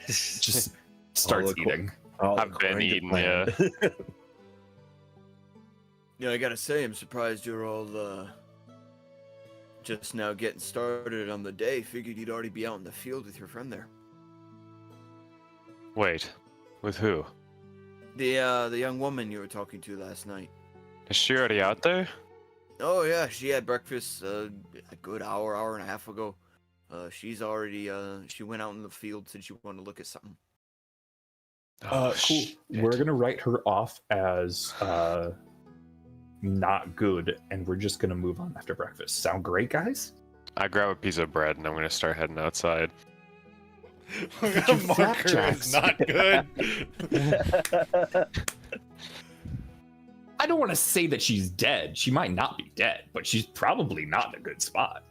Just starts eating. I've been eating, yeah. Yeah, I gotta say, I'm surprised you're all just now getting started on the day. Figured you'd already be out in the field with your friend there. Wait, with who? The young woman you were talking to last night. Is she already out there? Oh yeah, she had breakfast a good hour and a half ago. She's already she went out in the field, said she wanted to look at something. Cool. Shit. We're gonna write her off as not good, and we're just gonna move on after breakfast. Sound great, guys? I grab a piece of bread and I'm gonna start heading outside. Marker is not good. I don't want to say that she's dead. She might not be dead, but she's probably not in a good spot.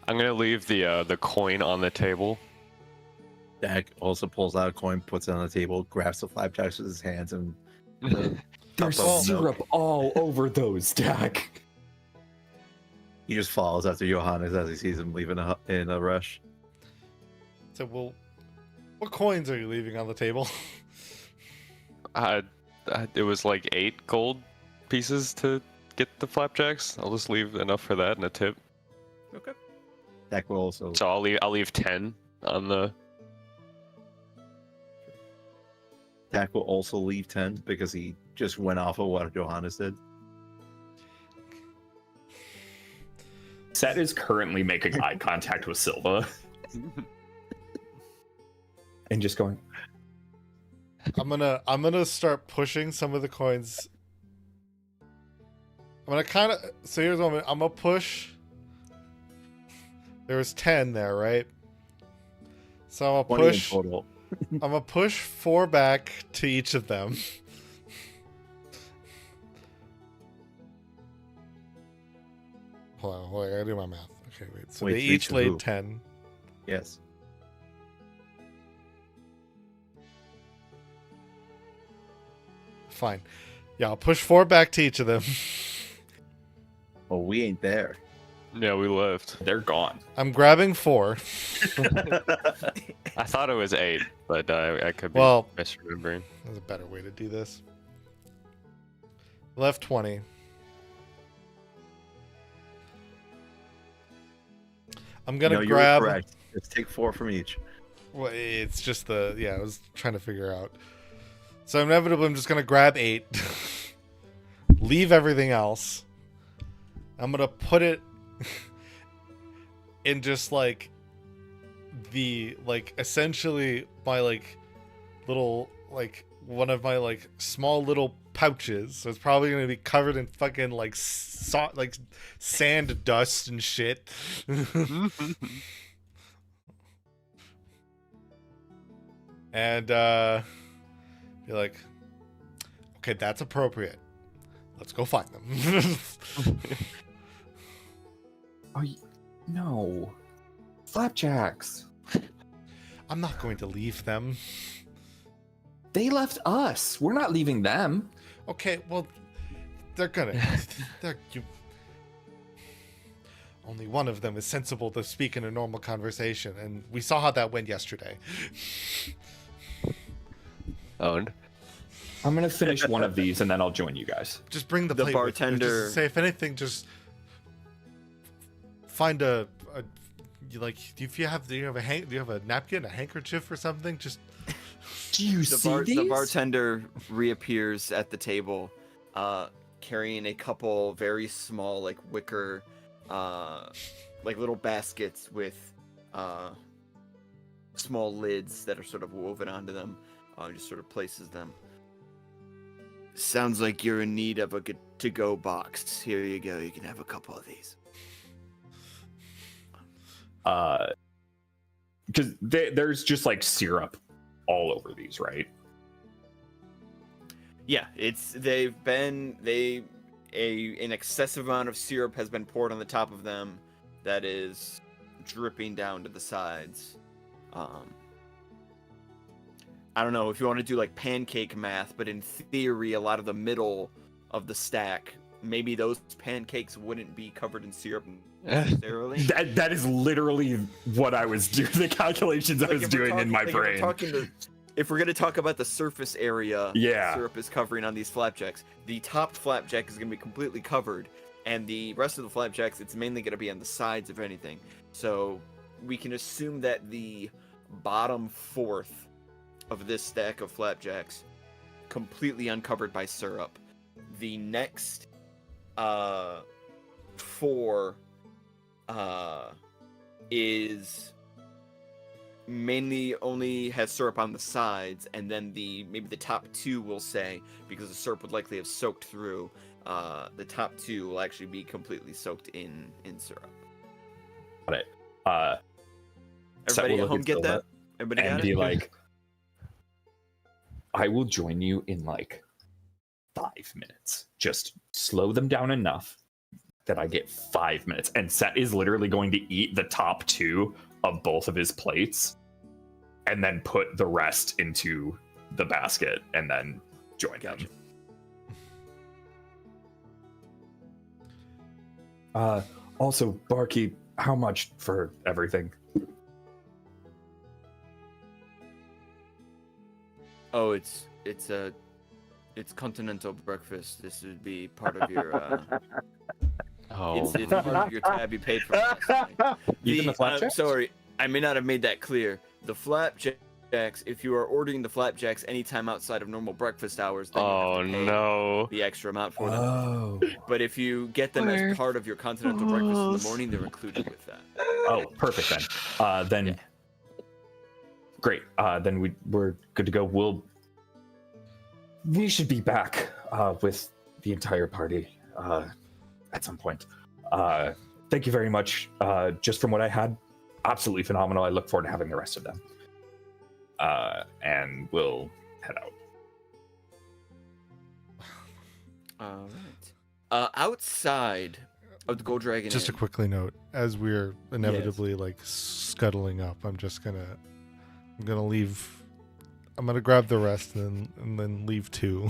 I'm gonna leave the coin on the table. Dak also pulls out a coin, puts it on the table, grabs the flapjacks with his hands, and the There's cup of syrup milk. all over those, Dak. He just follows after Johannes as he sees him leaving in a rush. So, well, what coins are you leaving on the table? It was like 8 gold pieces to get the flapjacks. I'll just leave enough for that and a tip. Okay. Dak will also. So I'll leave 10 on the. Dak will also leave 10 because he just went off of what Johannes did. Set is currently making eye contact with Silva and just going, I'm gonna start pushing some of the coins. I'm gonna kind of. So here's what I'm gonna push. There was 10 there, right? So I'm 20 gonna push. in total. I'm gonna push 4 back to each of them. Hold on, I gotta do my math. Okay, wait. So Wait, they to each each laid who? 10. Yes. Fine. Yeah, I'll push 4 back to each of them. Well, we ain't there. Yeah, we left. they're gone. I'm grabbing 4. I thought it was 8, but I could be Well, misremembering. there's a better way to do this. Left 20. I'm gonna No, you're grab. correct. Just take 4 from each. Well, it's just I was trying to figure out. So inevitably, I'm just gonna grab 8, leave everything else. I'm gonna put it in just like essentially my little one of my small little pouches. So it's probably gonna be covered in fucking sand dust and shit. And be like, okay, that's appropriate. Let's go find them. Oh, no. Flapjacks. I'm not going to leave them. They left us. We're not leaving them. Okay, well, they're gonna. Only one of them is sensible to speak in a normal conversation, and we saw how that went yesterday. Owned. I'm going to finish one of these and then I'll join you guys. Just bring the The plate with you. bartender- Just say, if anything, just find if you have, do you have a napkin, a handkerchief, or something? Just Do you see these? The bartender reappears at the table, carrying a couple very small, wicker, little baskets with small lids that are sort of woven onto them. Just sort of places them. Sounds like you're in need of a good to-go box. Here you go. You can have a couple of these. Because there's just syrup all over these, right? Yeah, an excessive amount of syrup has been poured on the top of them that is dripping down to the sides. I don't know if you want to do pancake math, but in theory, a lot of the middle of the stack, maybe those pancakes wouldn't be covered in syrup necessarily. That is literally what I was doing. The calculations I was if we're doing in my brain. If we're going to talk about the surface area Yeah. syrup is covering on these flapjacks, the topped flapjack is going to be completely covered, and the rest of the flapjacks, it's mainly going to be on the sides, if anything. So we can assume that the bottom fourth of this stack of flapjacks completely uncovered by syrup. The next 4 is mainly only has syrup on the sides, and then maybe the top 2 will say, because the syrup would likely have soaked through, the top 2 will actually be completely soaked in syrup. Got it. Everybody at home get that? Everybody And got be it? like, I will join you in 5 minutes. Just slow them down enough that I get 5 minutes. And Set is literally going to eat the top 2 of both of his plates and then put the rest into the basket and then join Gotcha. them. Also, barkeep, how much for everything? Oh, it's continental breakfast. This would be part of your. Oh, It's part of your tab you paid for last night. Even the flapjacks? Sorry, I may not have made that clear. The flapjacks, if you are ordering the flapjacks anytime outside of normal breakfast hours, then you oh have to pay no. the extra amount for them. Oh. But if you get them Where? as part of your continental breakfast in the morning, they're included with that. Oh, perfect then. Then Yeah. great. Then we're good to go. We should be back with the entire party at some point. Thank you very much. Just from what I had, absolutely phenomenal. I look forward to having the rest of them. And we'll head out. All right. Outside of the Gold Dragon Just to Inn, quickly note, as we're inevitably like scuttling up, I'm gonna leave. I'm gonna grab the rest and then leave too,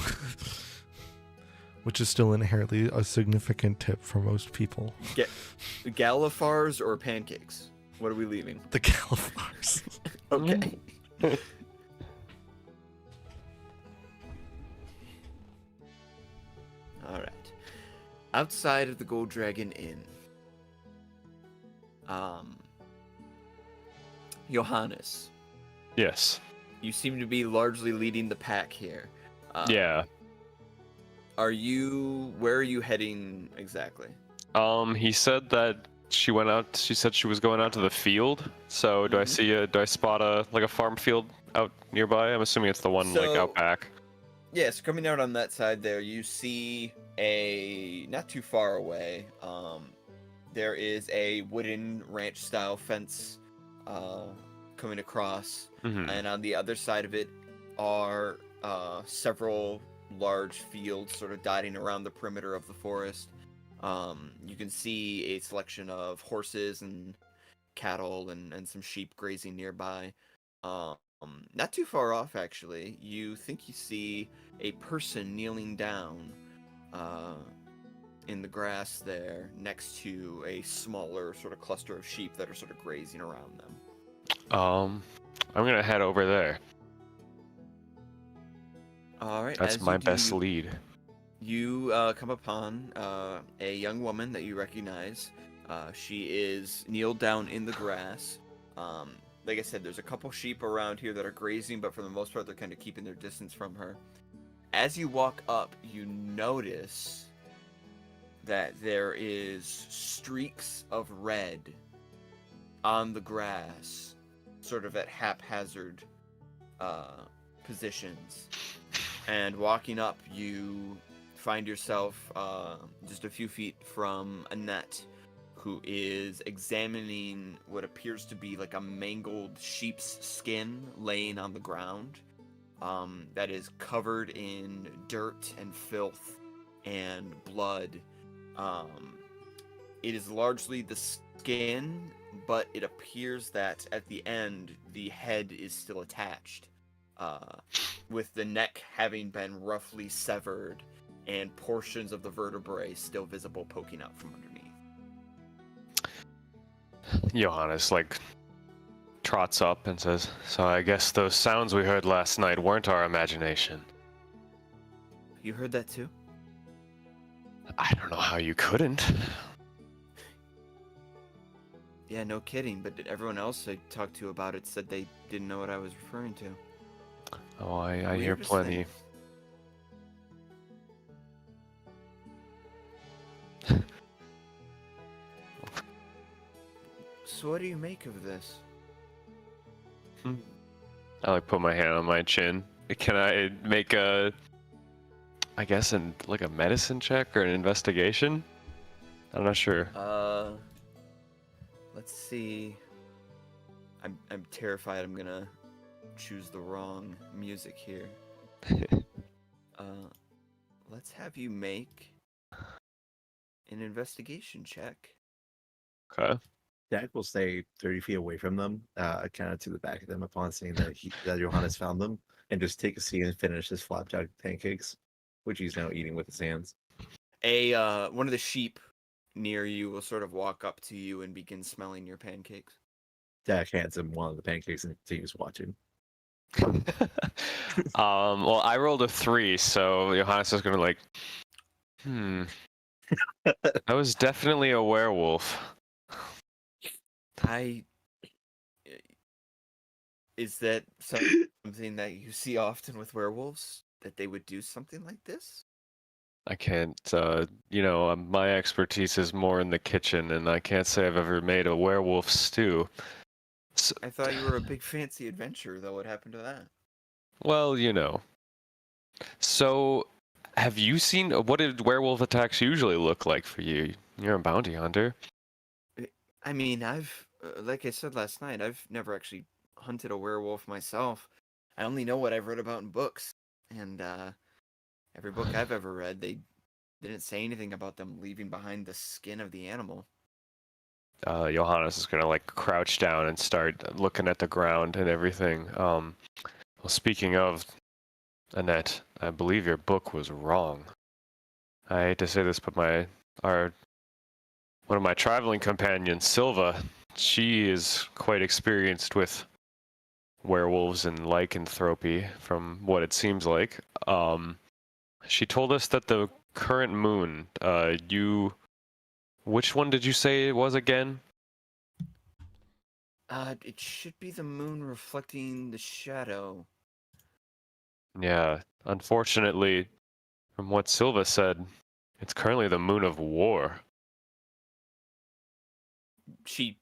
which is still inherently a significant tip for most people. Galifars or pancakes? What are we leaving? The Califars. Okay. All right. Outside of the Gold Dragon Inn, Johannes, Yes. you seem to be largely leading the pack here. Yeah. Where are you heading exactly? He said that she went out. She said she was going out to the field. So do I spot a farm field out nearby? I'm assuming it's the one like So- out back. Yes, coming out on that side there, you see not too far away, there is a wooden ranch style fence coming across, Mhm. and on the other side of it are several large fields sort of dotting around the perimeter of the forest. You can see a selection of horses and cattle and some sheep grazing nearby. Not too far off, actually, you think you see a person kneeling down in the grass there next to a smaller sort of cluster of sheep that are sort of grazing around them. I'm gonna head over there. All right, That's as my you best do, lead. you come upon a young woman that you recognize. She is kneeled down in the grass. Like I said, there's a couple sheep around here that are grazing, but for the most part, they're kind of keeping their distance from her. As you walk up, you notice that there is streaks of red on the grass, sort of at haphazard positions. And walking up, you find yourself just a few feet from Annette, who is examining what appears to be like a mangled sheep's skin laying on the ground that is covered in dirt and filth and blood. It is largely the skin, but it appears that at the end the head is still attached, with the neck having been roughly severed and portions of the vertebrae still visible poking out from underneath. Johannes trots up and says, "So I guess those sounds we heard last night weren't our imagination." You heard that too? I don't know how you couldn't. Yeah, no kidding, but everyone else I talked to about it said they didn't know what I was referring to. Oh, I hear Weirdest plenty. thing. So what do you make of this? I put my hand on my chin. Can I make a medicine check or an investigation? I'm not sure. Let's see. I'm terrified I'm gonna choose the wrong music here. Let's have you make an investigation check. Okay. Dak will stay 30 feet away from them, kind of to the back of them upon seeing that Johannes found them, and just take a seat and finish his flapjack pancakes, which he's now eating with his hands. One of the sheep near you will sort of walk up to you and begin smelling your pancakes. Dak hands him one of the pancakes and continues watching. Well, I rolled a 3, so Johannes is gonna like, that was definitely a werewolf. Is that something that you see often with werewolves? That they would do something like this? I can't, my expertise is more in the kitchen, and I can't say I've ever made a werewolf stew. So, I thought you were a big fancy adventurer, though. What happened to that? well, So, have you seen, what did werewolf attacks usually look like for you? You're a bounty hunter. I mean, like I said last night, I've never actually hunted a werewolf myself. I only know what I've read about in books. And, every book I've ever read, they didn't say anything about them leaving behind the skin of the animal. Johannes is gonna like crouch down and start looking at the ground and everything. Well, speaking of, Annette, I believe your book was wrong. I hate to say this, but one of my traveling companions, Silva, she is quite experienced with werewolves and lycanthropy, from what it seems like. She told us that the current moon, which one did you say it was again? It should be the moon reflecting the shadow. Yeah, unfortunately, from what Silva said, it's currently the moon of war. She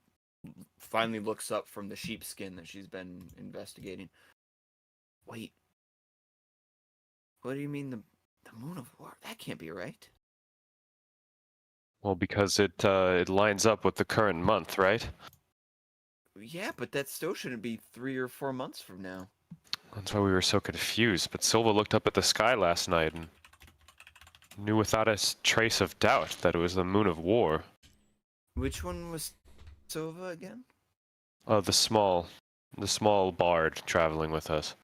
finally looks up from the sheepskin that she's been investigating. Wait. What do you mean the moon of war? That can't be right. Well, because it lines up with the current month, right? Yeah, but that still shouldn't be 3 or 4 months from now. That's why we were so confused. But Silva looked up at the sky last night and knew without a trace of doubt that it was the moon of war. Which one was Silva again? The small bard traveling with us.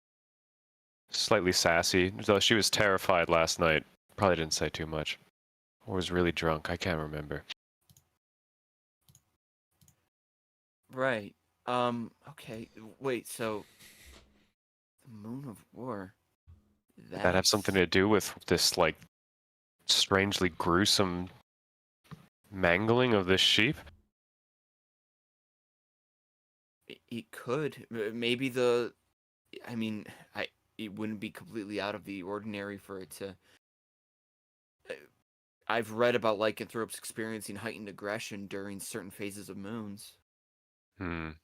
Slightly sassy, though she was terrified last night. Probably didn't say too much. Or was really drunk, I can't remember. Right. Okay. Wait, so the moon of war. Did that have something to do with this, like, strangely gruesome mangling of this sheep? It could. Maybe it wouldn't be completely out of the ordinary for it to. I've read about lycanthropes experiencing heightened aggression during certain phases of moons. Could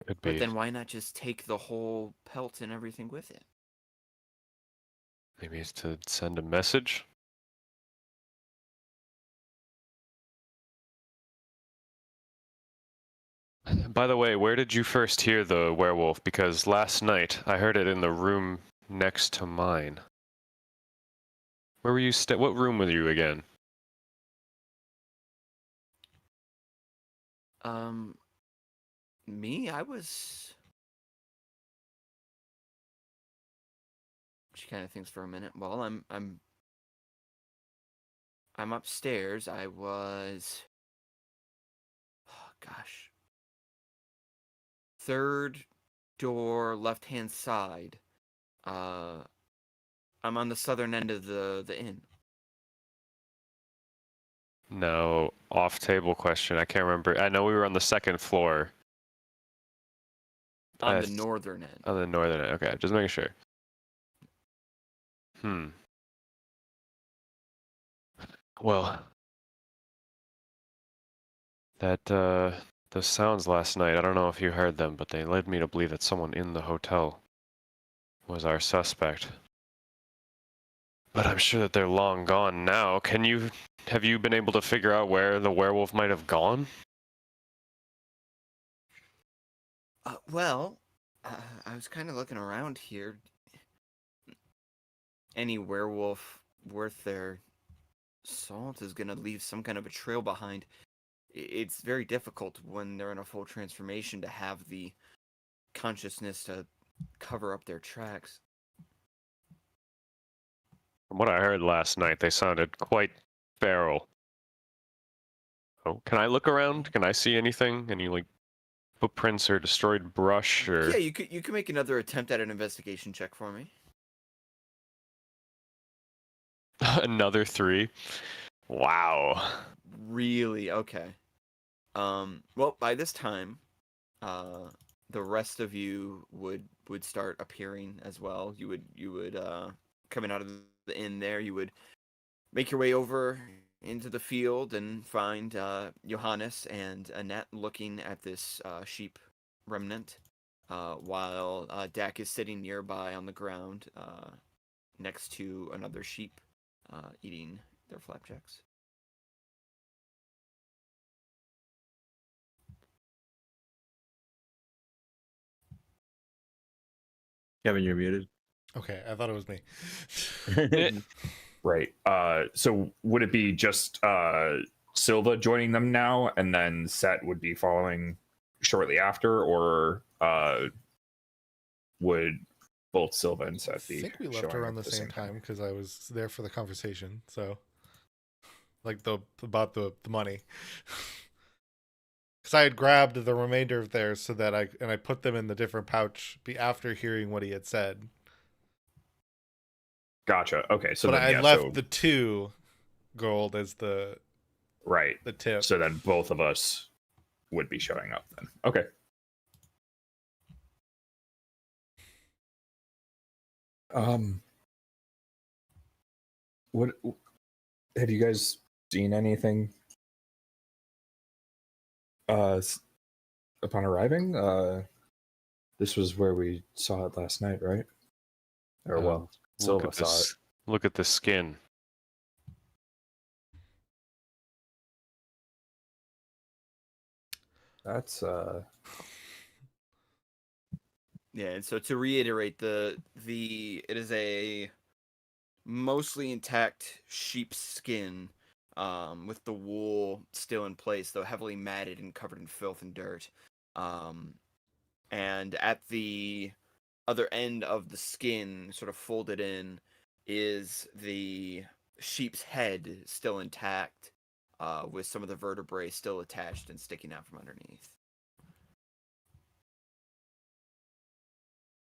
But be. then why not just take the whole pelt and everything with it? Maybe it's to send a message? By the way, where did you first hear the werewolf? Because last night I heard it in the room next to mine. Where were you what room were you again? Me, I was. She kind of thinks for a minute. Well, I'm upstairs. I was. Oh, gosh. Third door, left-hand side. I'm on the southern end of the inn. No, off-table question. I can't remember. I know we were on the second floor. On the northern end. On the northern end. Okay, just making sure. Well, those sounds last night, I don't know if you heard them, but they led me to believe that someone in the hotel was our suspect. But I'm sure that they're long gone now. Have you been able to figure out where the werewolf might have gone? I was kind of looking around here. Any werewolf worth their salt is gonna leave some kind of a trail behind. it's very difficult when they're in a full transformation to have the consciousness to cover up their tracks. From what I heard last night, they sounded quite feral. Oh, can I look around? Can I see anything? Any like footprints or destroyed brush or Yeah, you could make another attempt at an investigation check for me. another 3? Wow. Really? Okay. Well, by this time, the rest of you would start appearing as well. You would coming out of the inn there, you would make your way over into the field and find Johannes and Annette looking at this sheep remnant, while Dak is sitting nearby on the ground next to another sheep, eating their flapjacks. Kevin, you're muted. Okay, I thought it was me. Right. So would it be just Silva joining them now, and then Set would be following shortly after, or would both Silva and I Set be? think we left showing around up the same time because I was there for the conversation. So, like about the money, because I had grabbed the remainder of theirs so that I put them in the different pouch after hearing what he had said. Gotcha. Okay, so but then, I yeah, left so, the 2 gold as the right. tip. So then both of us would be showing up then. Okay. What have you guys seen anything upon arriving? This was where we saw it last night, right? Or well, look Silva at saw it. this. Look at the skin. That's Yeah, and so to reiterate, it is a mostly intact sheep's skin, with the wool still in place, though heavily matted and covered in filth and dirt. And at the other end of the skin, sort of folded in, is the sheep's head still intact, with some of the vertebrae still attached and sticking out from underneath.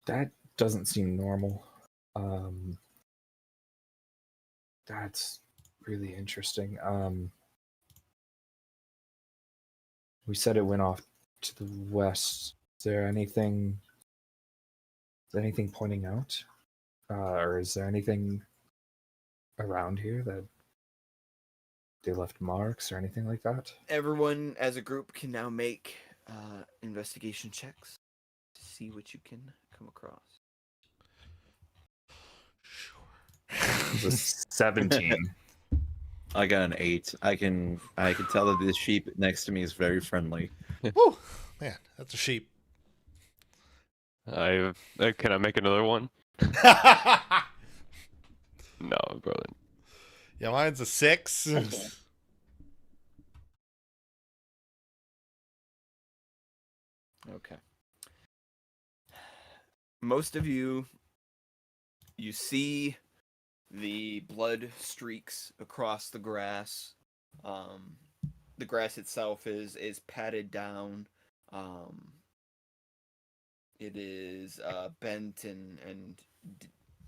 that doesn't seem normal. That's really interesting. We said it went off to the west. Is there anything pointing out? Or is there anything around here that they left marks or anything like that? Everyone as a group can now make investigation checks to see what you can come across. It was a 17. I got an 8. I can tell that this sheep next to me is very friendly. Woo! Man, that's a sheep. Can I make another one? No, brother. Yeah, mine's a 6. Okay. Most of you see the blood streaks across the grass. The grass itself is patted down. It is bent and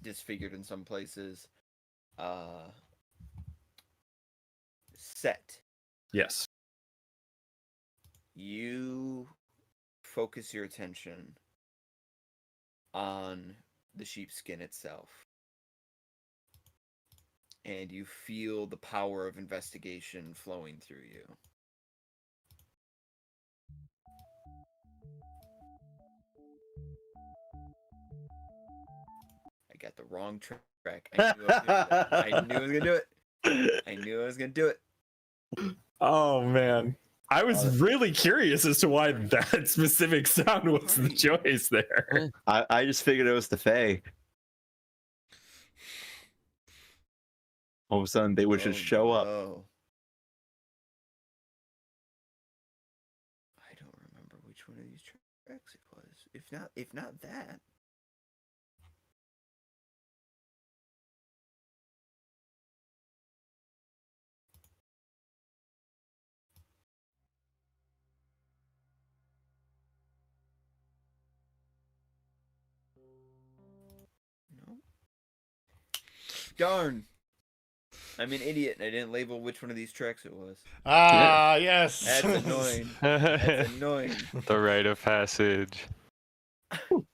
disfigured in some places. Set. Yes. You focus your attention on the sheepskin itself, and you feel the power of investigation flowing through you. I got the wrong track. I knew I was gonna do it. I knew I was gonna do it. Oh man. I was really curious as to why that specific sound was the choice there. I just figured it was the Fae. All of a sudden, they would just show up. No. if not that. No. Darn. I'm an idiot and I didn't label which one of these tracks it was. Ah, yes. That's annoying. That's annoying. The rite of passage.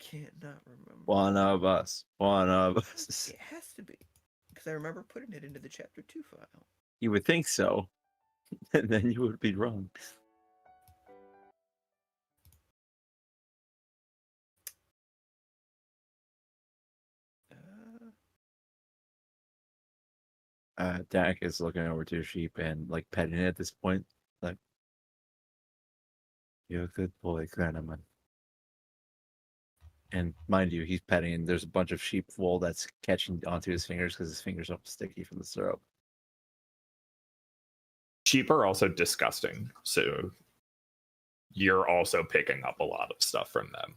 Can't not remember. One of us. One of us. It has to be. Because I remember putting it into the chapter 2 file. You would think so. And then you would be wrong. Dak is looking over to sheep and like petting it at this point. Like, you're a good boy, Granaman. And mind you, he's petting, and there's a bunch of sheep wool that's catching onto his fingers because his fingers are sticky from the syrup. Sheep are also disgusting, so you're also picking up a lot of stuff from them.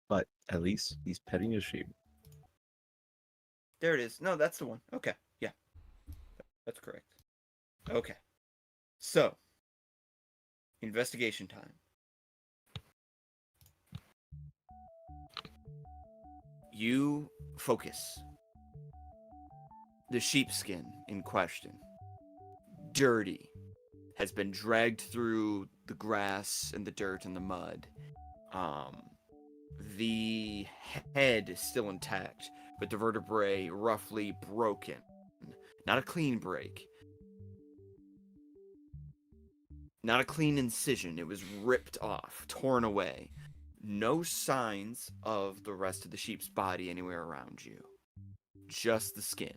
But at least he's petting his sheep. There it is. No, that's the one. Okay. Yeah. That's correct. Okay. So, investigation time. You focus. The sheepskin in question, dirty, has been dragged through the grass and the dirt and the mud. The head is still intact, but the vertebrae roughly broken. Not a clean break. Not a clean incision. It was ripped off, torn away. No signs of the rest of the sheep's body anywhere around you. Just the skin.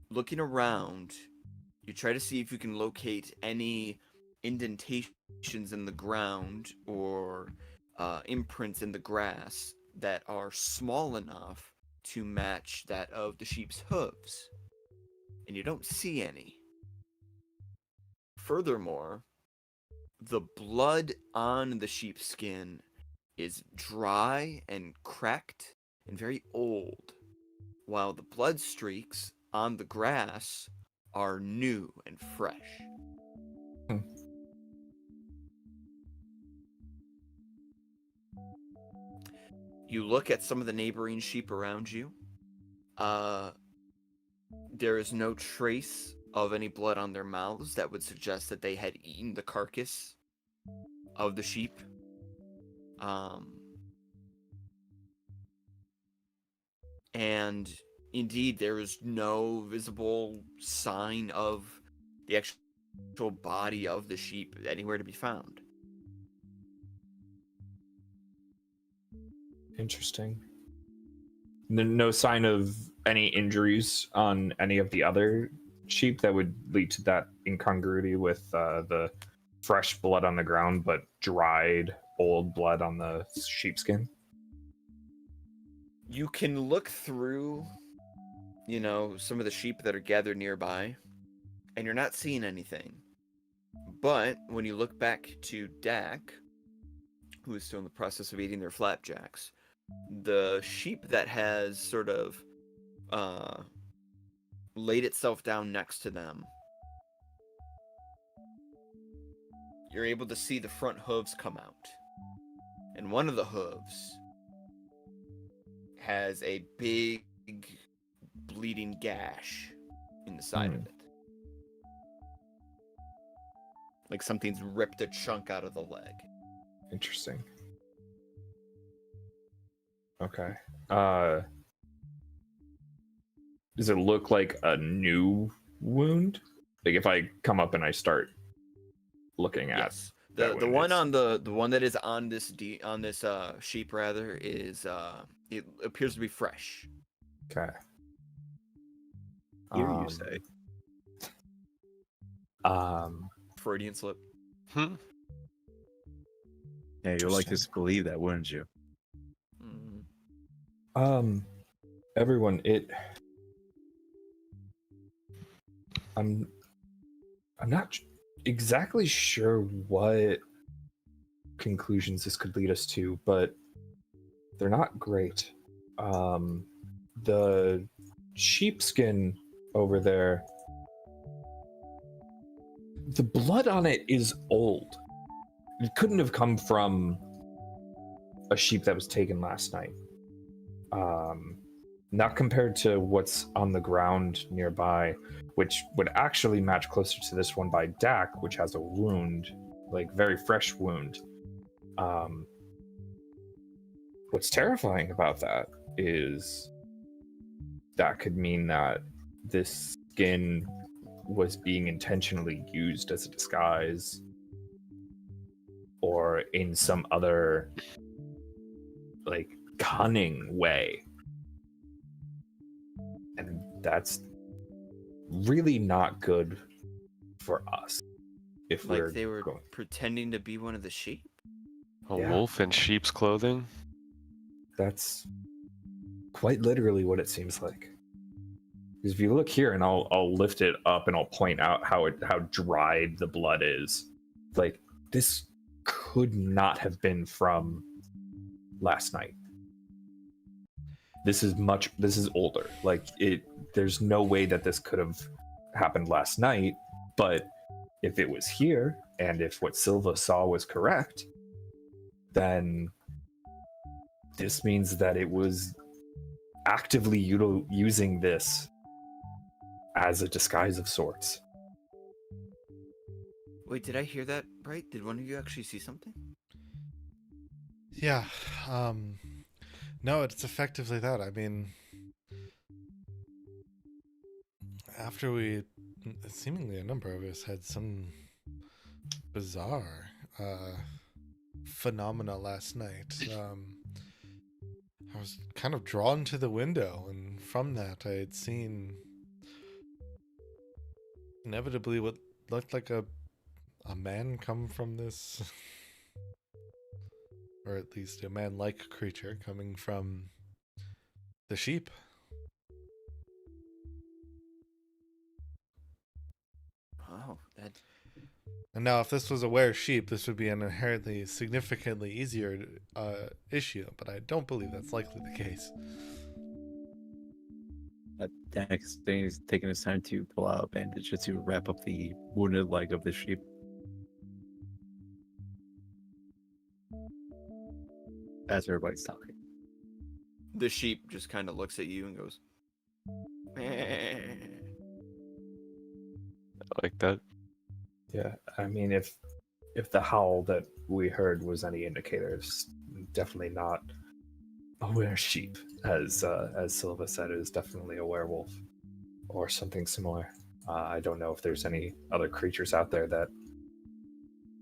Looking around, you try to see if you can locate any indentations in the ground or imprints in the grass that are small enough to match that of the sheep's hooves. And you don't see any. Furthermore, the blood on the sheepskin is dry and cracked and very old, while the blood streaks on the grass are new and fresh. You look at some of the neighboring sheep around you. There is no trace of any blood on their mouths that would suggest that they had eaten the carcass of the sheep. And indeed, there is no visible sign of the actual body of the sheep anywhere to be found. Interesting. No sign of any injuries on any of the other sheep that would lead to that incongruity with the fresh blood on the ground, but dried old blood on the sheepskin. You can look through, some of the sheep that are gathered nearby, and you're not seeing anything. But when you look back to Dak, who is still in the process of eating their flapjacks, the sheep that has sort of laid itself down next to them, you're able to see the front hooves come out. And one of the hooves has a big bleeding gash in the side of it. Like something's ripped a chunk out of the leg. Interesting. Okay. Does it look like a new wound? Like if I come up and I start looking at Yes. The one on the one that is on this sheep rather is it appears to be fresh. Okay. Here you say. Freudian slip. Yeah, you'll like to believe that, wouldn't you? Everyone, I'm not exactly sure what conclusions this could lead us to, but they're not great. The sheepskin over there, the blood on it is old. It couldn't have come from a sheep that was taken last night. Not compared to what's on the ground nearby, which would actually match closer to this one by Dak, which has a wound, like very fresh wound. What's terrifying about that is that could mean that this skin was being intentionally used as a disguise or in some other like cunning way. And that's really not good for us. If Like we're they were going. pretending to be one of the sheep? A Yeah. wolf in sheep's clothing? That's quite literally what it seems like. Because if you look here, and I'll lift it up and I'll point out how dried the blood is. Like, this could not have been from last night. This is older. Like, there's no way that this could have happened last night. But if it was here, and if what Silva saw was correct, then this means that it was actively using this as a disguise of sorts. Wait, did I hear that right? Did one of you actually see something? Yeah. No, it's effectively that. I mean, after seemingly a number of us had some bizarre phenomena last night. I was kind of drawn to the window, and from that I had seen inevitably what looked like a man come from this, or at least a man-like creature coming from the sheep. Oh, that. And now, if this was a were sheep, this would be an inherently significantly easier issue, but I don't believe that's likely the case. Dax is taking his time to pull out a bandage just to wrap up the wounded leg of the sheep. As everybody's talking. The sheep just kind of looks at you and goes, "Meh." Like that? Yeah, I mean, if the howl that we heard was any indicator, it's definitely not a were sheep, as Silva said. It is definitely a werewolf or something similar. I don't know if there's any other creatures out there that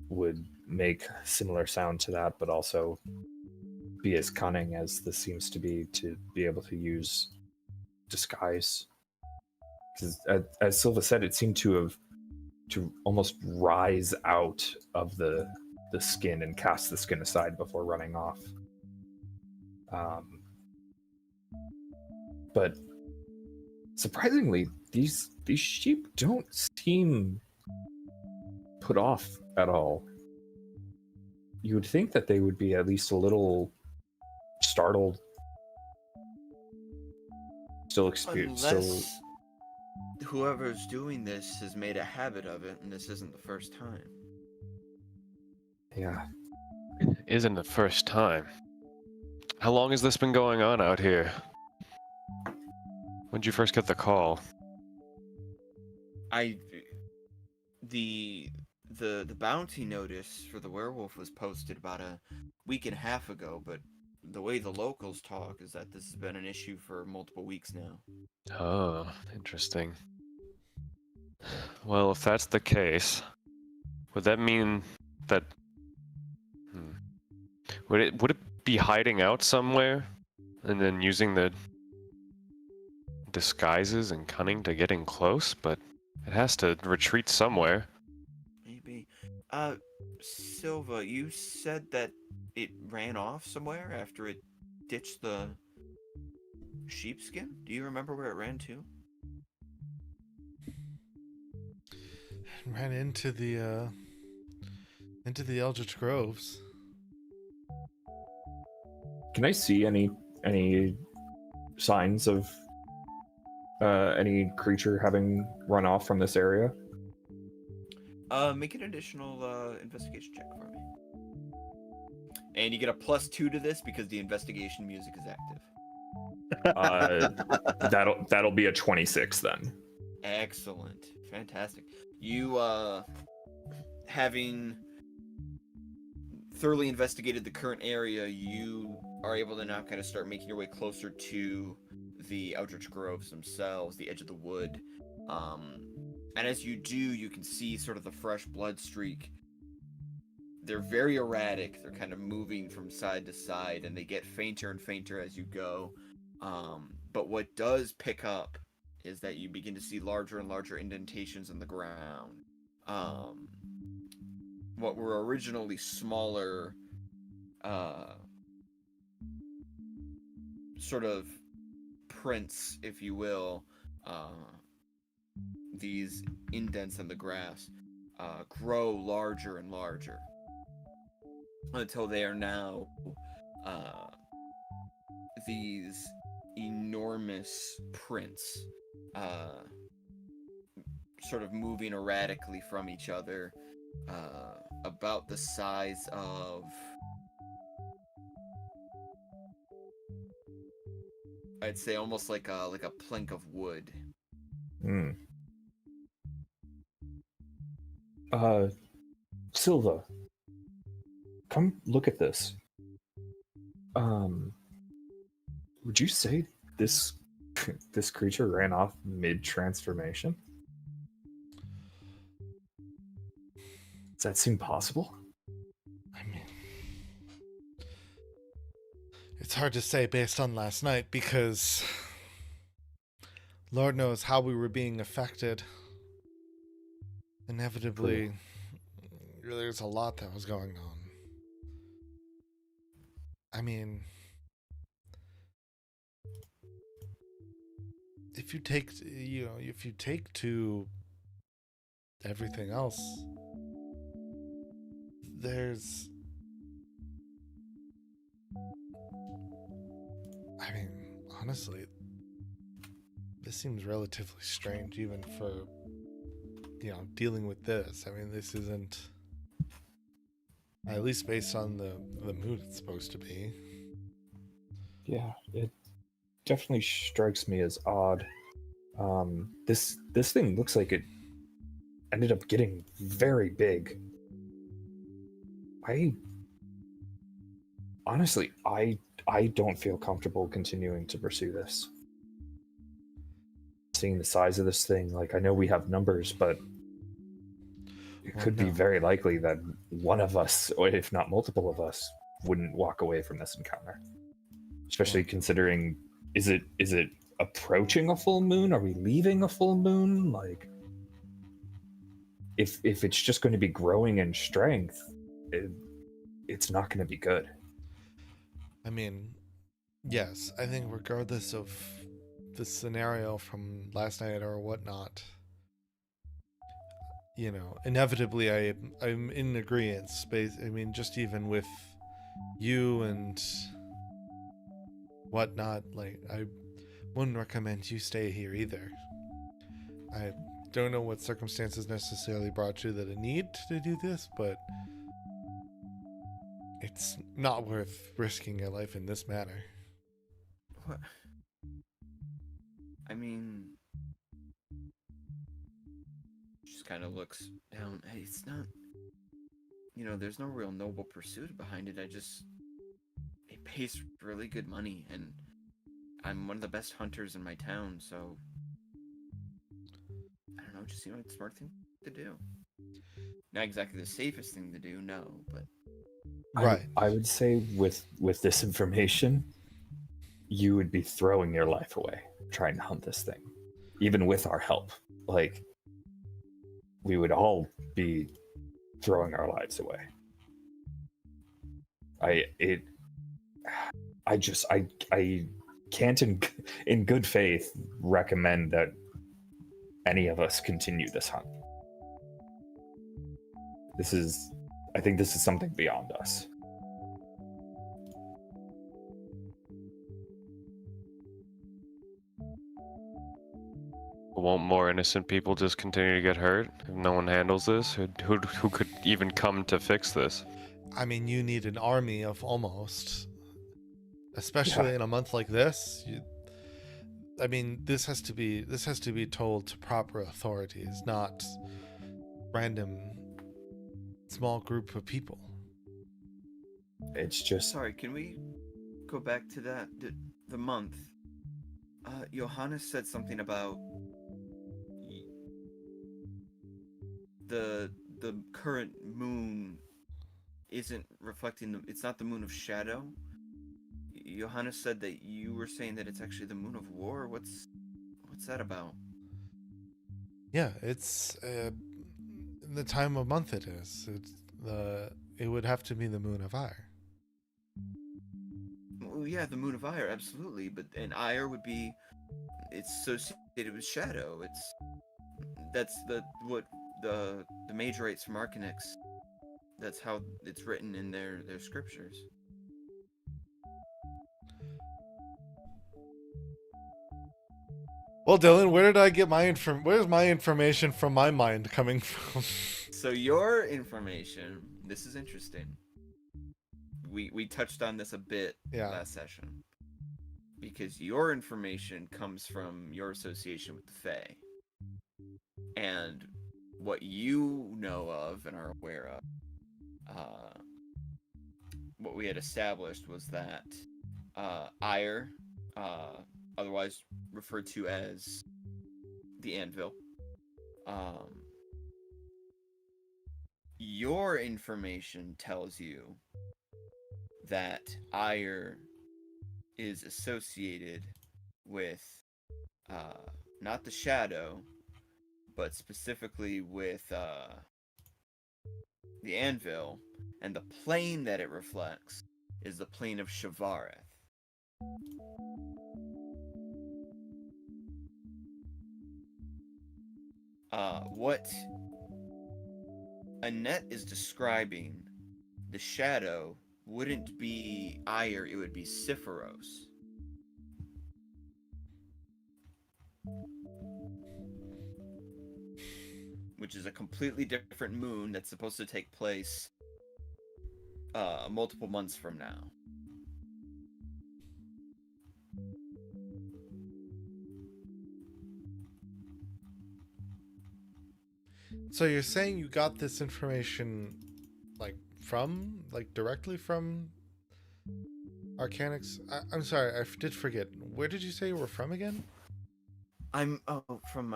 would make similar sound to that, but also be as cunning as this seems to be able to use disguise. Because as Silva said, it seemed to almost rise out of the skin and cast the skin aside before running off. But surprisingly, these sheep don't seem put off at all. You would think that they would be at least a little startled. Unless whoever's doing this has made a habit of it, and this isn't the first time. Yeah. It isn't the first time. How long has this been going on out here? When'd you first get the call? The bounty notice for the werewolf was posted about a week and a half ago, but the way the locals talk is that this has been an issue for multiple weeks now. Oh, interesting. Well, if that's the case, would that mean that... Would it be hiding out somewhere, and then using the disguises and cunning to get in close? But it has to retreat somewhere. Maybe. Silva, you said that it ran off somewhere after it ditched the sheepskin? Do you remember where it ran to? ran into the Eldritch Groves. Can I see any signs of any creature having run off from this area? Make an additional investigation check for me. And you get a +2 to this because the investigation music is active. That'll be a 26 then. Excellent. Fantastic. You, having thoroughly investigated the current area, you are able to now kind of start making your way closer to the Eldritch Groves themselves, the edge of the wood. And as you do, you can see sort of the fresh blood streak. They're very erratic. They're kind of moving from side to side, and they get fainter and fainter as you go. But what does pick up is that you begin to see larger and larger indentations in the ground. What were originally smaller, sort of prints, if you will, these indents in the grass, grow larger and larger until they are now these enormous prints, sort of moving erratically from each other, about the size of, I'd say almost like a plank of wood. Hmm. Silva, come look at this. Would you say this creature ran off mid-transformation? Does that seem possible? I mean, it's hard to say based on last night because Lord knows how we were being affected. Inevitably, there's a lot that was going on. I mean, if you take to everything else, there's, I mean, honestly, this seems relatively strange even for, dealing with this. I mean, this isn't, at least based on the mood it's supposed to be. Yeah, it definitely strikes me as odd. This thing looks like it ended up getting very big. Honestly, I don't feel comfortable continuing to pursue this. Seeing the size of this thing, like, I know we have numbers, but it could be very likely that one of us, or if not multiple of us, wouldn't walk away from this encounter. Especially considering, is it approaching a full moon? Are we leaving a full moon? Like, if it's just going to be growing in strength, it's not going to be good. I mean, yes, I think regardless of the scenario from last night or whatnot, inevitably I'm in agreement. I mean, just even with you and whatnot, like, I wouldn't recommend you stay here either. I don't know what circumstances necessarily brought you to the need to do this, but it's not worth risking your life in this manner. What? I mean, just kind of looks down. Hey, it's not, there's no real noble pursuit behind it. It pays really good money, and I'm one of the best hunters in my town, so I don't know, it just seemed like the smart thing to do. Not exactly the safest thing to do, no, but right. I would say with this information, you would be throwing your life away trying to hunt this thing, even with our help. Like, we would all be throwing our lives away. I can't in good faith recommend that any of us continue this hunt. I think this is something beyond us. Won't more innocent people just continue to get hurt if no one handles this? Who could even come to fix this? I mean, you need an army of almost, especially in a month like this. I mean, this has to be told to proper authorities, not random small group of people. It's just Sorry, can we go back to that? The month. Johannes said something about the current moon isn't reflecting it's not the moon of shadow. Johannes said that you were saying that it's actually the moon of war. What's that about? Yeah, it's the time of month it is. It would have to be the moon of ire. Well, yeah, the moon of ire, absolutely. But and ire would be it's associated with shadow. That's the Majorites from Arcanix. That's how it's written in their scriptures. Well, Dylan, where did I get where's my information from my mind coming from? So your information, this is interesting. We touched on this a bit last session. Because your information comes from your association with the Fae. And what you know of and are aware of, what we had established was that ire, otherwise referred to as the Anvil, your information tells you that ire is associated with not the shadow, but specifically with the Anvil, and the plane that it reflects is the plane of Shavareth. What Annette is describing, the shadow, wouldn't be ire, it would be Siphoros. Which is a completely different moon that's supposed to take place multiple months from now. So you're saying you got this information directly from Arcanix? I'm sorry, I did forget. Where did you say you were from again? I'm from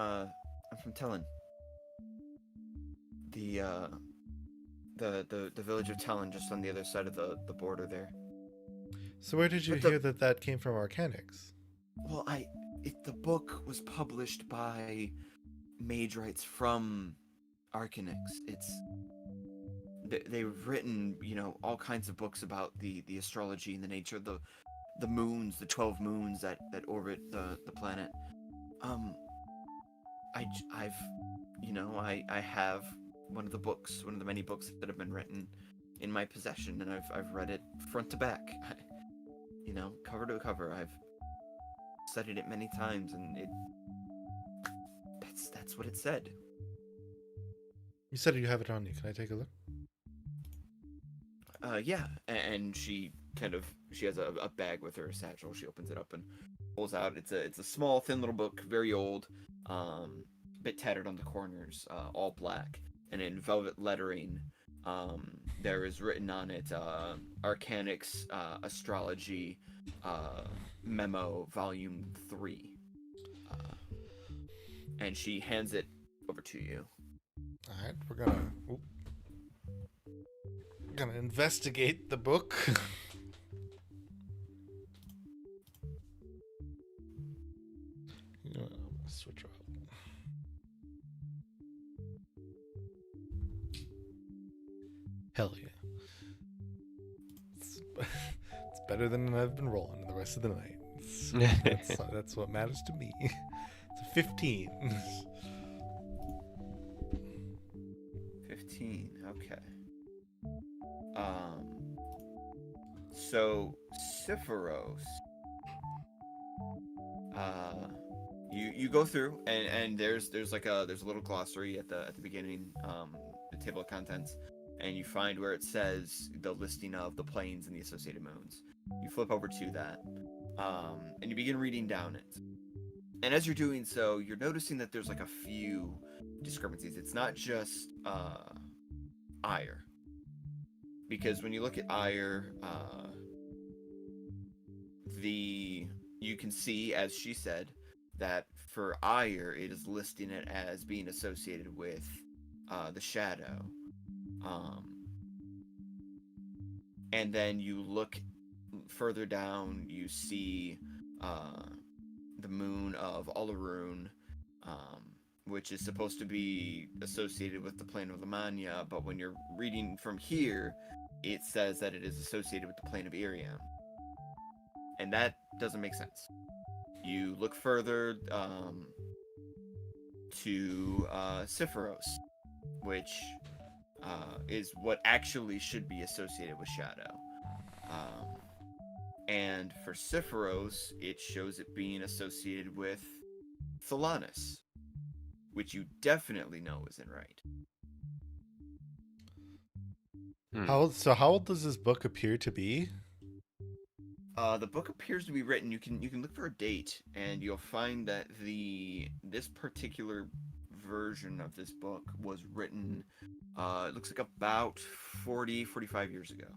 Tellin. The village of Tellin, just on the other side of the border there. So where did you hear that came from Arcanix? Well, the book was published by Majorites from Arcanix. They've written, all kinds of books about the astrology and the nature of the moons, the 12 moons that orbit the planet. I have one of the many books that have been written in my possession, and I've read it front to back, cover to cover. I've studied it many times, and that's what it said. You said you have it on you. Can I take a look? Yeah, and she has a bag with her, a satchel. She opens it up and pulls out. It's a small, thin little book, very old, bit tattered on the corners, all black, and in velvet lettering, there is written on it, Arcanix Astrology Memo Volume 3. And she hands it over to you. All right, we're gonna investigate the book. I'm gonna switch her up. Hell yeah. It's better than I've been rolling the rest of the night. That's what matters to me. It's a 15. 15. Okay. So Siphoros. You go through and there's a little glossary at the beginning, the table of contents, and you find where it says the listing of the planes and the associated moons. You flip over to that, and you begin reading down it. And as you're doing so, you're noticing that there's like a few discrepancies. It's not just Ire, because when you look at Ire, you can see, as she said, that for Ire, it is listing it as being associated with the shadow. And then you look further down, you see the moon of Olaroon, which is supposed to be associated with the plane of Lamania, but when you're reading from here, it says that it is associated with the plane of Iriam. And that doesn't make sense. You look further to Siphoros, which is what actually should be associated with Shadow. And for Siphoros, it shows it being associated with Thalanis, which you definitely know isn't right. How old does this book appear to be? The book appears to be written. You can look for a date, and you'll find that this particular version of this book was written. It looks like about 45 years ago.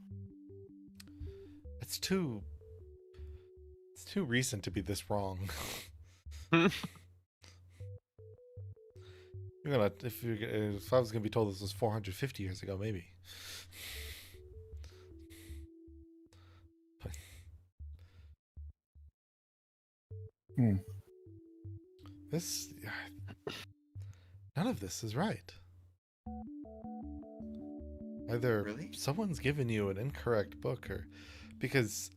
It's too recent to be this wrong. If I was gonna be told this was 450 years ago, maybe. None of this is right. Either Really? someone's given you an incorrect book, or because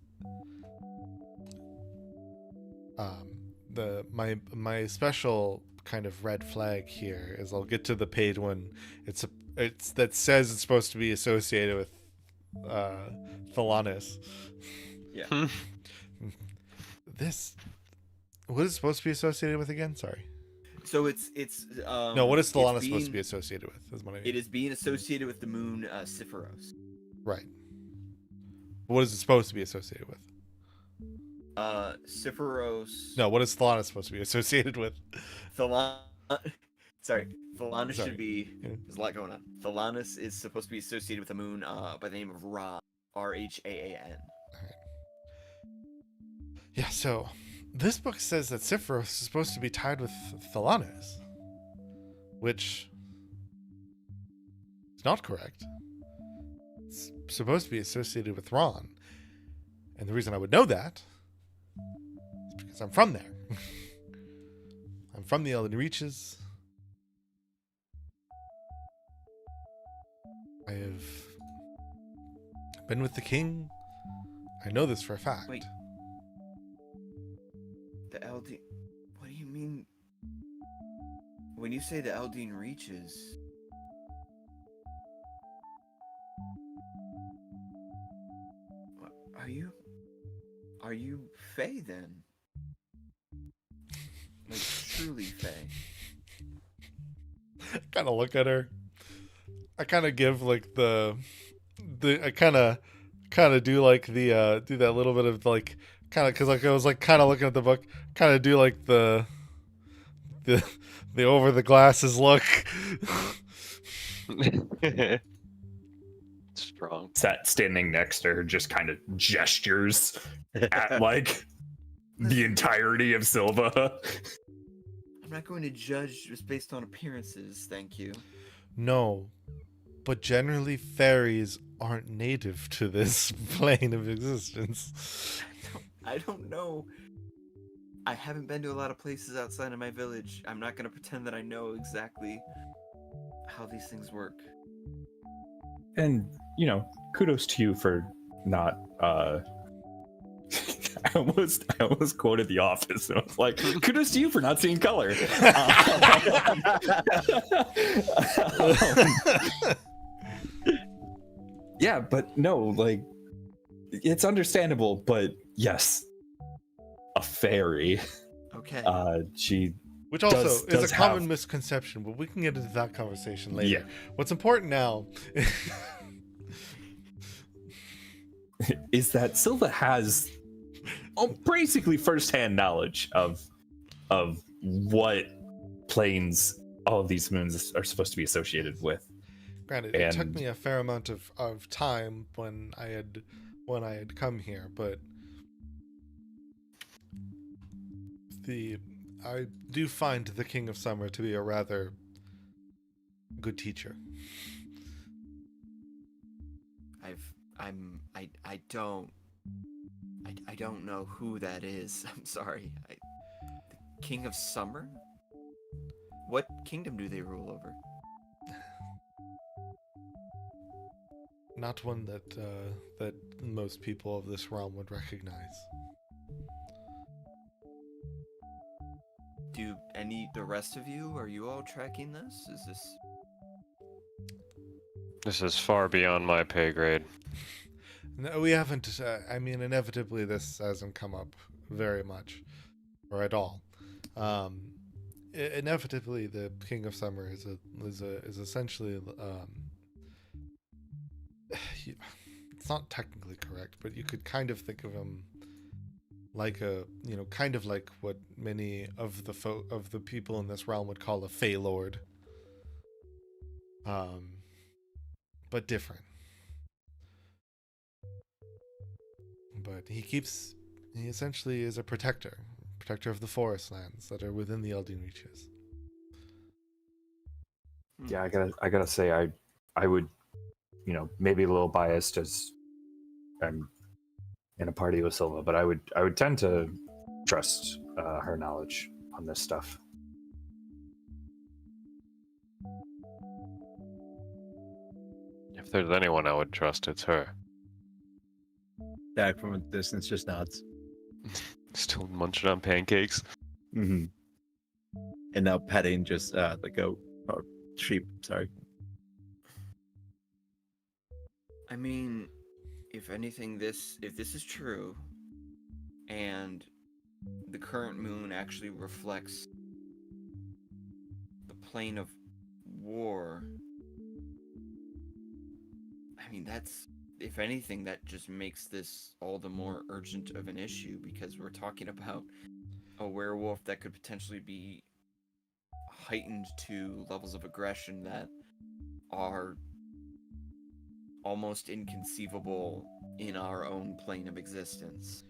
my special kind of red flag here is I'll get to the page when it's that says it's supposed to be associated with Thalanis. Yeah. What is it supposed to be associated with again? Sorry. So it's No, what is Thalanis supposed to be associated with? Is what I mean. It is being associated with the moon Siphoros. Right. What is it supposed to be associated with? Siphoros. No, what is Thalanis supposed to be associated with? Thalanis Sorry. should be. Yeah. There's a lot going on. Thalanis is supposed to be associated with the moon by the name of Ra, Rhaan. Yeah, so this book says that Siphoros is supposed to be tied with Thalanis, which is not correct. It's supposed to be associated with Ron. And the reason I would know that is because I'm from there. I'm from the Elden Reaches. I have been with the king. I know this for a fact. Wait. The Eldine. What do you mean? When you say the Eldine Reaches. What, are you Fae then? Like truly Fae? I kind of look at her. I kind of give like the I kind of do like the do that little bit of like kind of, because like I was like kind of looking at the book, kind of do like the over the glasses look. Strong. Sat standing next to her just kind of gestures at like the entirety of Silva. I'm not going to judge just based on appearances, thank you. No, but generally fairies aren't native to this plane of existence. I don't know. I haven't been to a lot of places outside of my village. I'm not going to pretend that I know exactly how these things work. And, you know, kudos to you for not I almost quoted The Office, and I was like, kudos to you for not seeing color. Yeah, but no, like, it's understandable, but yes, a fairy. Okay. She Which also is a does common have- misconception, but we can get into that conversation Yeah. later. What's important now is that Silva has basically firsthand knowledge of what planes all of these moons are supposed to be associated with. Granted, it took And- me a fair amount of time when I had come here, but I do find the King of Summer to be a rather good teacher. I don't know who that is. I'm sorry. The King of Summer? What kingdom do they rule over? Not one that most people of this realm would recognize. Do the rest of you, are you all tracking this? Is this... This is far beyond my pay grade. No, we haven't. I mean, inevitably, this hasn't come up very much, or at all. Inevitably, the King of Summer is essentially. It's not technically correct, but you could kind of think of him like kind of like what many of the people in this realm would call a Fey Lord. But different. But he essentially is a protector of the forest lands that are within the Elden Reaches. Yeah, I gotta say, I would, maybe a little biased as I'm in a party with Silva, but I would tend to trust her knowledge on this stuff. If there's anyone I would trust, it's her. Back from a distance, just nods. Still munching on pancakes. Mm-hmm. And now petting just the goat or sheep. Sorry. I mean, if anything, if this is true, and the current moon actually reflects the plane of war, I mean, if anything, that just makes this all the more urgent of an issue, because we're talking about a werewolf that could potentially be heightened to levels of aggression that are almost inconceivable in our own plane of existence.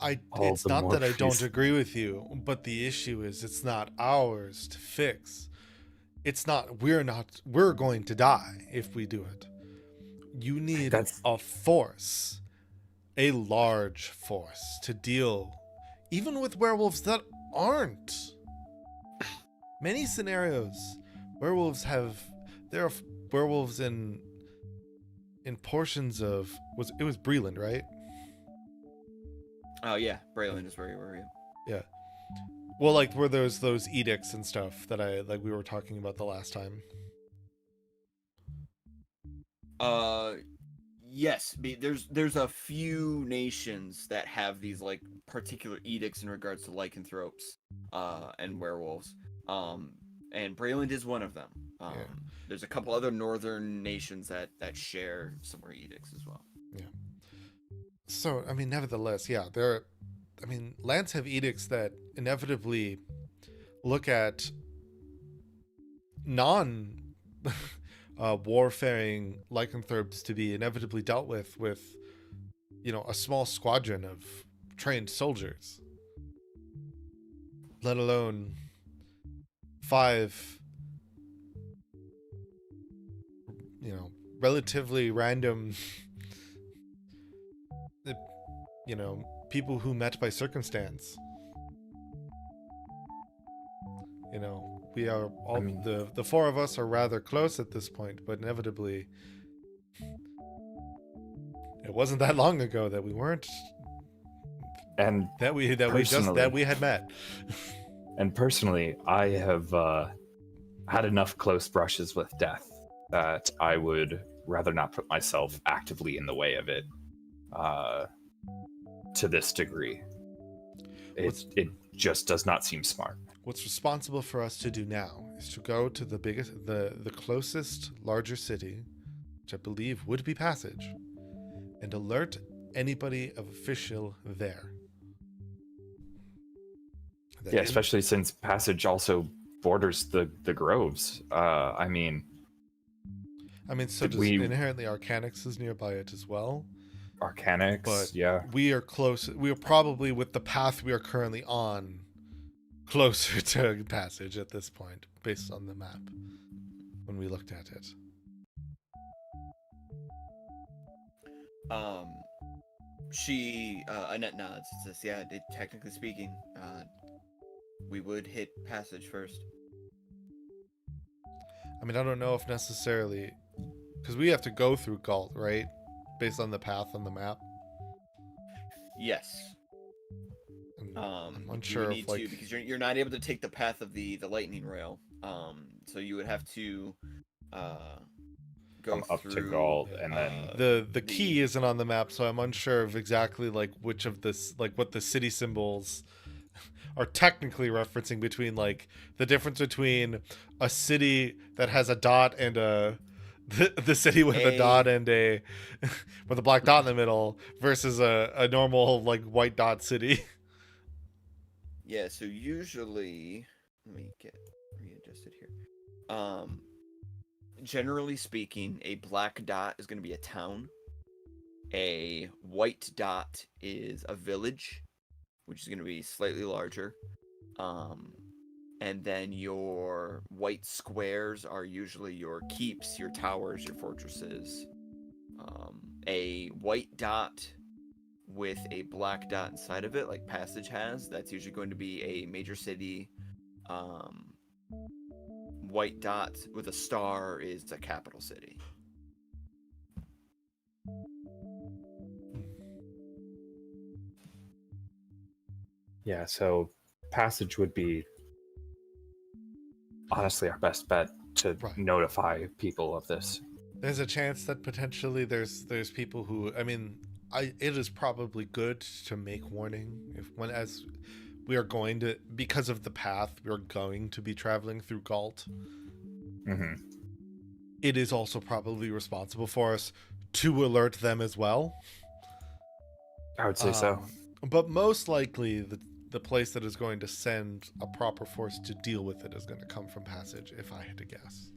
All It's the not more that I don't reason. agree with you, but the issue is it's not ours to fix. It's not, we're going to die if we do it. You need That's- a force, a large force, to deal even with werewolves that aren't. Many scenarios, there are werewolves in portions of, it was Breland, right? Oh yeah, Braylon is where you were. Yeah. Well, like, were those edicts and stuff that we were talking about the last time? Yes, there's a few nations that have these like particular edicts in regards to lycanthropes, and werewolves. And Braylon is one of them. Yeah. There's a couple other northern nations that share similar edicts as well. Yeah. So, I mean, nevertheless, yeah, lands have edicts that inevitably look at non warfaring lycanthropes to be inevitably dealt with a small squadron of trained soldiers, let alone 5 relatively random people who met by circumstance. We are all, the 4 of us are rather close at this point, but inevitably it wasn't that long ago that we weren't, And that we had met. And personally, I have had enough close brushes with death that I would rather not put myself actively in the way of it to this degree. It just does not seem smart. What's responsible for us to do now is to go to the closest larger city, which I believe would be Passage, and alert anybody of official there. Yeah, especially since Passage also borders the groves. I mean, so does inherently Arcanix is nearby it as well. Arcanix, But yeah. we are close. We are probably, with the path we are currently on, closer to Passage at this point, based on the map when we looked at it. Annette nods and says, yeah, technically speaking, we would hit Passage first. I mean, I don't know if necessarily, because we have to go through Galt, right? Based on the path on the map. Yes. And I'm You unsure would if, need like, to, because you're not able to take the path of the lightning rail. So you would have to go Come up through, to Galt, and then the key isn't on the map, so I'm unsure of exactly like which of this, like what the city symbols are technically referencing, between like the difference between a city that has a dot and the city with a dot and a with a black dot in the middle versus a normal like white dot city. Yeah, so usually, let me get readjusted here. Generally speaking, a black dot is going to be a town. A white dot is a village, which is going to be slightly larger. And then your white squares are usually your keeps, your towers, your fortresses. A white dot with a black dot inside of it, like Passage has, that's usually going to be a major city. White dot with a star is a capital city. yeah, so Passage would be honestly our best bet to notify people of this. There's a chance that potentially there's people who, I mean, it is probably good to make warning as we are going to, because of the path we're going to be traveling through Galt. Mm-hmm. It is also probably responsible for us to alert them as well. I would say so. But most likely the place that is going to send a proper force to deal with it is going to come from Passage, if I had to guess.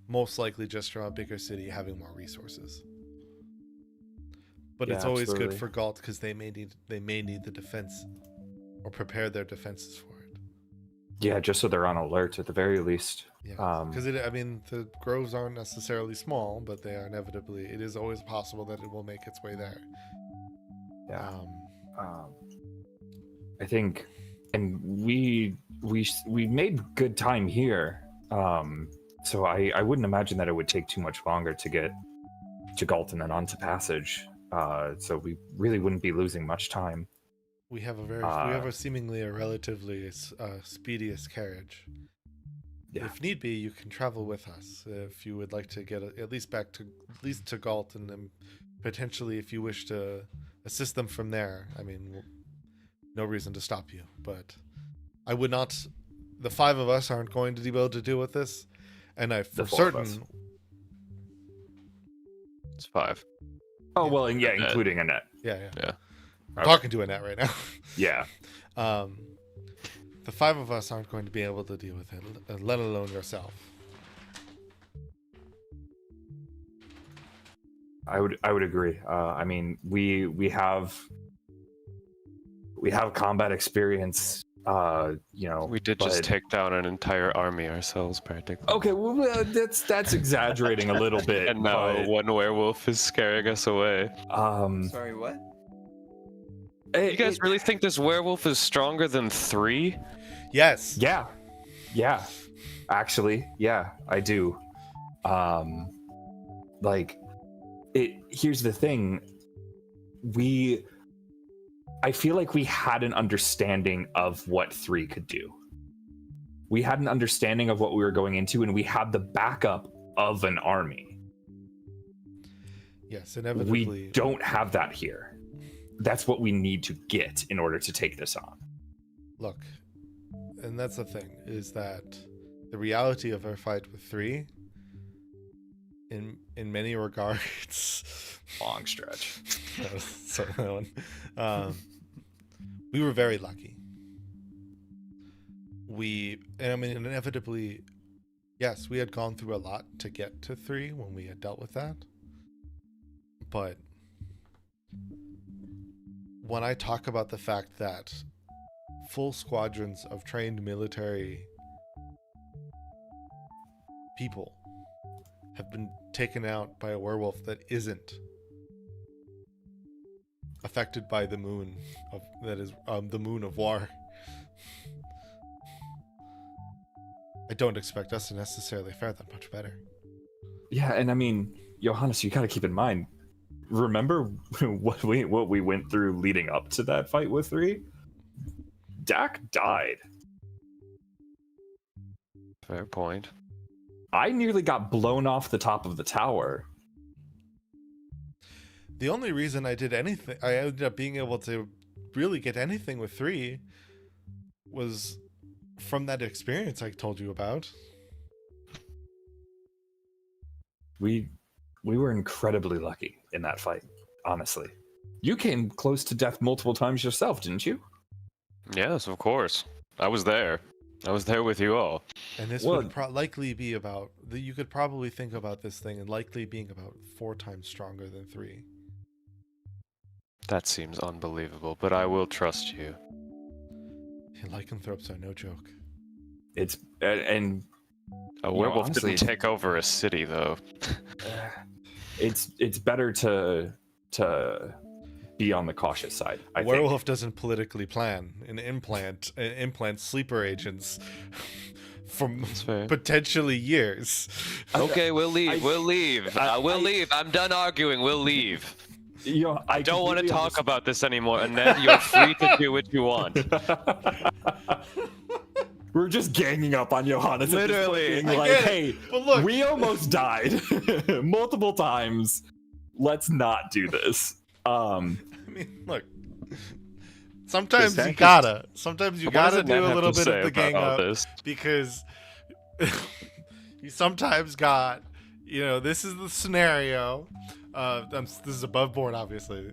Most likely just from a bigger city having more resources. But Yeah, it's always absolutely. good for Galt because they may need the defense or prepare their defenses for it. Yeah, just so they're on alert at the very least. Yeah, because the groves aren't necessarily small, but they are inevitably. It is always possible that it will make its way there. Yeah. I think, and we made good time here. So I wouldn't imagine that it would take too much longer to get to Galt and then on to Passage. So we really wouldn't be losing much time. We have a seemingly a relatively speediest carriage. Yeah. If need be, you can travel with us if you would like to get at least to Galt, and then potentially if you wish to assist them from there. I mean, no reason to stop you, but I would not. The five of us aren't going to be able to deal with this, and for certain. It's 5. Oh well, and yeah, including Annette. Yeah. I'm Okay. talking to Annette right now. Yeah. The five of us aren't going to be able to deal with it, let alone yourself. I would agree. I mean, we have combat experience. We did just take down an entire army ourselves, practically. Okay, well, that's exaggerating a little bit. And now but, one werewolf is scaring us away. Sorry, what? You guys really think this werewolf is stronger than 3? Yes. Yeah. Actually, yeah, I do. Here's the thing. I feel like we had an understanding of what 3 could do. We had an understanding of what we were going into, and we had the backup of an army. Yes, inevitably. We don't have that here. That's what we need to get in order to take this on. Look, and that's the thing, is that the reality of our fight with 3, in many regards, Long stretch. that one, we were very lucky. Inevitably, yes, we had gone through a lot to get to 3 when we had dealt with that. But when I talk about the fact that full squadrons of trained military people have been taken out by a werewolf that isn't affected by the moon the moon of war, I don't expect us to necessarily fare that much better. Yeah, and I mean, Johannes, you gotta keep in mind, remember what we went through leading up to that fight with 3? Dak died. Fair point. I nearly got blown off the top of the tower. The only reason I ended up being able to really get anything with 3 was from that experience I told you about. We were incredibly lucky in that fight, honestly. You came close to death multiple times yourself, didn't you? Yes, of course. I was there. I was there with you all. And this would likely be about, you could probably think about this thing and likely being about 4 times stronger than 3. That seems unbelievable, but I will trust you. Lycanthropes are no joke. It's and A werewolf honestly, didn't take over a city, though. it's better to be on the cautious side. I Werewolf doesn't politically plan and implant sleeper agents from potentially years. Okay, we'll leave. We'll leave. We'll leave. I'm done arguing. We'll leave. I don't want to talk about this anymore, and then you're free to do what you want. We're just ganging up on Johannes. Literally. Being like, hey, but look, we almost died multiple times. Let's not do this. I mean, look. Sometimes you gotta do a little bit of the gang up because you sometimes got, this is the scenario. This is above board, obviously.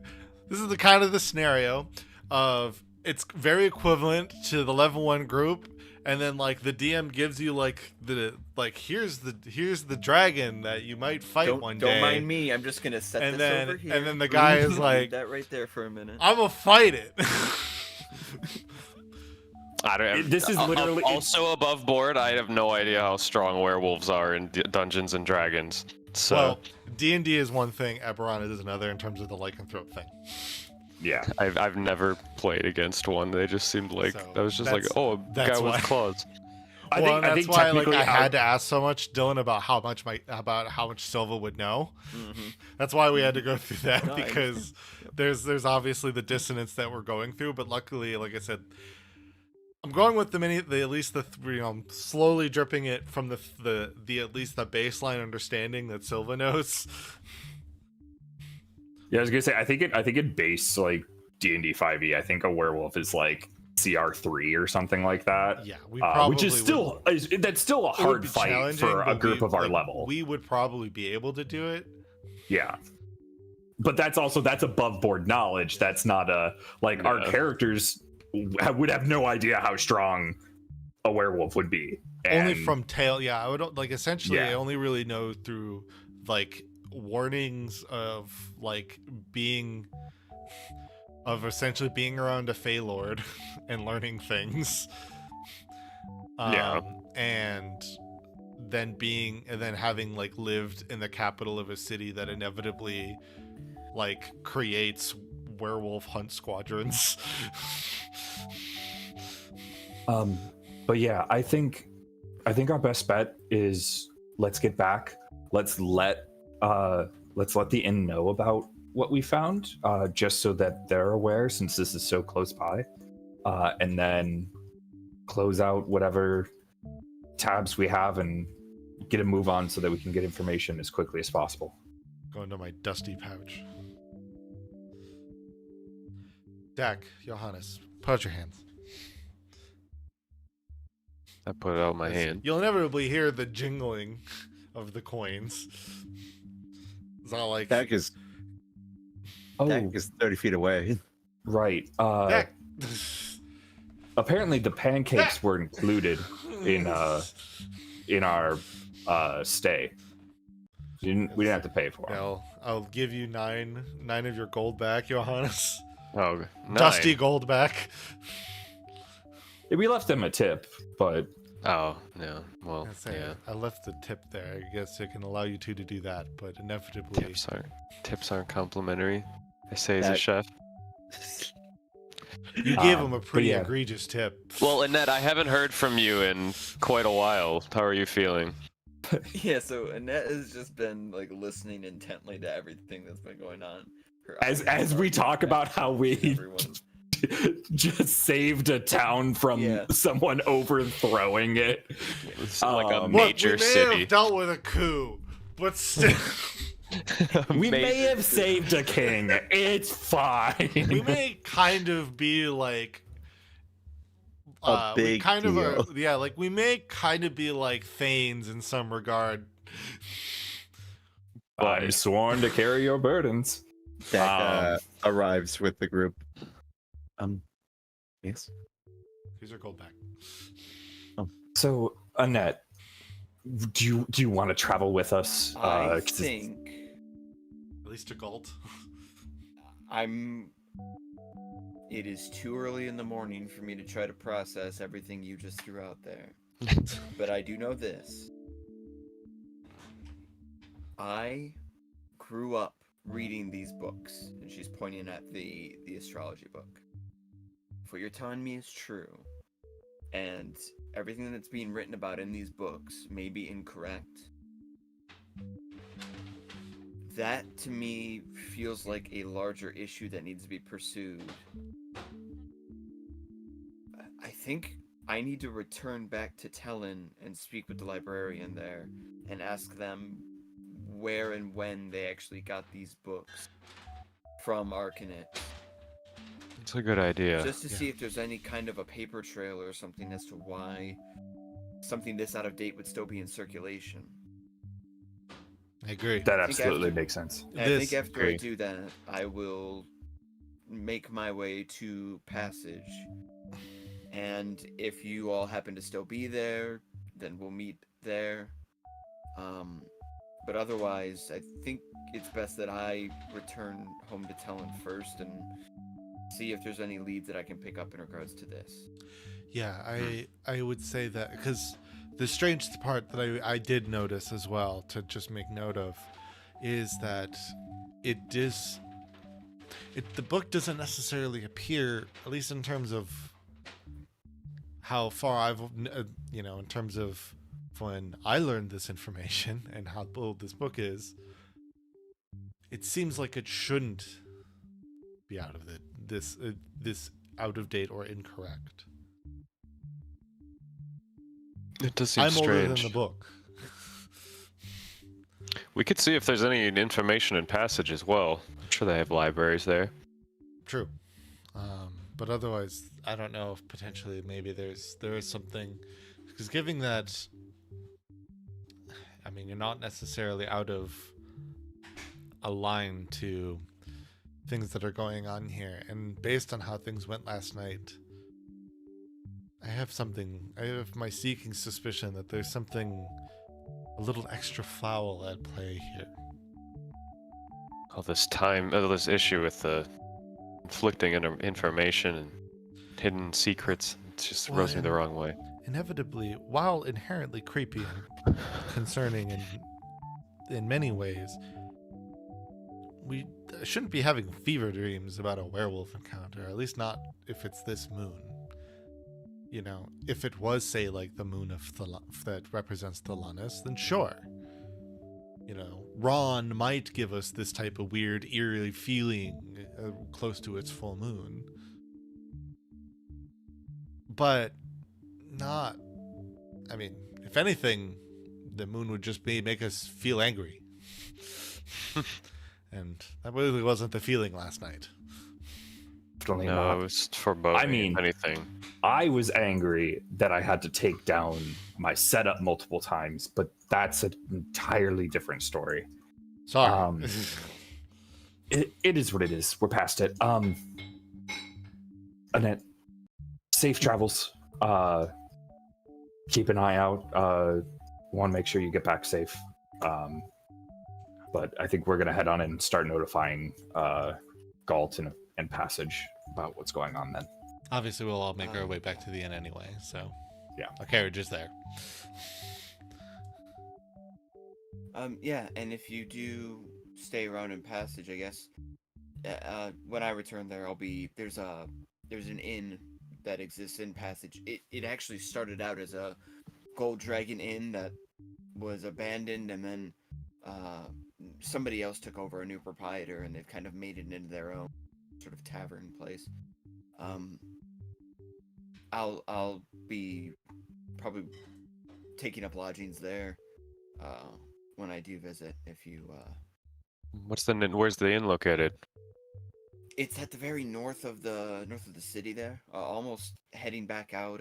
This is the kind of the scenario of it's very equivalent to the level 1 group, and then like the DM gives you here's the dragon that you might fight one day. Don't mind me. I'm just gonna set this over here. And then the guy is like, leave that right there for a minute. I'm gonna fight it. I don't. This is literally also above board. I have no idea how strong werewolves are in Dungeons and Dragons. So. Well, D&D is one thing, Eberron is another in terms of the lycanthrope thing. Yeah, I've never played against one. They just seemed like I was just like, oh, a guy with claws. That's why I had to ask so much Dylan about how much Silva would know. Mm-hmm. That's why we had to go through that because there's obviously the dissonance that we're going through. But luckily, like I said, I'm going with I'm slowly dripping it from the at least the baseline understanding that Silva knows. Yeah, I was gonna say I think it base like D&D 5e. I think a werewolf is like CR3 or something like that. Yeah, we probably which is still that's still a hard fight for a group of our level. We would probably be able to do it. Yeah, but that's above board knowledge. That's not our characters would have no idea how strong a werewolf would be. Only from tale. Yeah, I would essentially. I only really know through warnings of essentially being around a Fey Lord and learning things. And then having lived in the capital of a city that inevitably creates werewolf hunt squadrons. But yeah, I think our best bet is let's get back. Let's let the inn know about what we found, just so that they're aware, since this is so close by, and then close out whatever tabs we have and get a move on so that we can get information as quickly as possible. Go into my dusty pouch. Dak, Johannes, put out your hands. I put out my hand. You'll inevitably hear the jingling of the coins. It's not like Dak is Oh, 30 feet away. right. Dak. Apparently the pancakes were included in our stay. We didn't have to pay for them. No, I'll give you nine of your gold back, Johannes. Oh, 9. Dusty gold back. We left them a tip, but Oh, no. Well, I say, yeah. I left the tip there. I guess it can allow you two to do that, but inevitably, Tips aren't complimentary. I say as a That- chef. you gave him a but pretty yeah. egregious tip. Well, Annette, I haven't heard from you in quite a while. How are you feeling? Yeah, so Annette has just been like listening intently to everything that's been going on. Her as eyes we are talk about how we everyone. just saved a town from someone overthrowing it. It's like a Look, major Look, we may city. have dealt with a coup, but still, We may Major- have saved a king. It's fine. we may kind of be like A we big kind of are, deal. yeah, like we may kind of be like Thanes in some regard. I'm sworn to carry your burdens. Dak arrives with the group. Yes. Here's our gold back. So, Annette, do you want to travel with us? I 'Cause think At least to gold. it is too early in the morning for me to try to process everything you just threw out there. But I do know this. I grew up reading these books, and she's pointing at the astrology book. If what you're telling me is true, and everything that's being written about in these books may be incorrect, that to me feels like a larger issue that needs to be pursued. I think I need to return back to Tellin and speak with the librarian there and ask them where and when they actually got these books from Arcanet. It's a good idea. Just to see if there's any kind of a paper trail or something as to why something this out of date would still be in circulation. I agree. that I think absolutely after- makes sense. And I This- think after I Great. do that, I will make my way to Passage. And if you all happen to still be there, then we'll meet there. But otherwise, I think it's best that I return home to Tellin first and see if there's any leads that I can pick up in regards to this. Yeah, I would say that because the strange part that I did notice as well to just make note of is that the book doesn't necessarily appear, at least in terms of how far I've in terms of when I learned this information and how old this book is. It seems like it shouldn't be out of this out of date or incorrect. It does seem I'm older strange. than the book. We could see if there's any information in Passage as well. I'm sure they have libraries there. True. But otherwise, I don't know if potentially maybe there is something, because given that, I mean, you're not necessarily out of a line to things that are going on here, and based on how things went last night, I have my seeking suspicion that there's something a little extra foul at play here. All this issue with the conflicting information and hidden secrets, it just Well, rubs me the and- wrong way. Inevitably, while inherently creepy and concerning in many ways, we shouldn't be having fever dreams about a werewolf encounter, at least not if it's this moon. You know, if it was, say, like the moon of that represents Thelonus, then sure. You know, Ron might give us this type of weird, eerie feeling close to its full moon. But not, I mean, if anything, the moon would just make us feel angry. And that really wasn't the feeling last night. Definitely No, not. it was foreboding. I mean- if anything. I was angry that I had to take down my setup multiple times, but that's an entirely different story. Sorry. It is what it is. We're past it. Annette, safe travels. Keep an eye out. Want to make sure you get back safe. But I think we're gonna head on and start notifying Galt and Passage about what's going on then. Obviously, we'll all make our way back to the inn anyway, so Yeah. our carriage is there. Yeah, and if you do stay around in Passage, I guess, when I return there, there's an inn that exists in Passage. It actually started out as a Gold Dragon Inn that was abandoned, and then somebody else took over, a new proprietor, and they've kind of made it into their own sort of tavern place. I'll be probably taking up lodgings there when I do visit. If you, Where's the inn located? it's at the very north of the city there, almost heading back out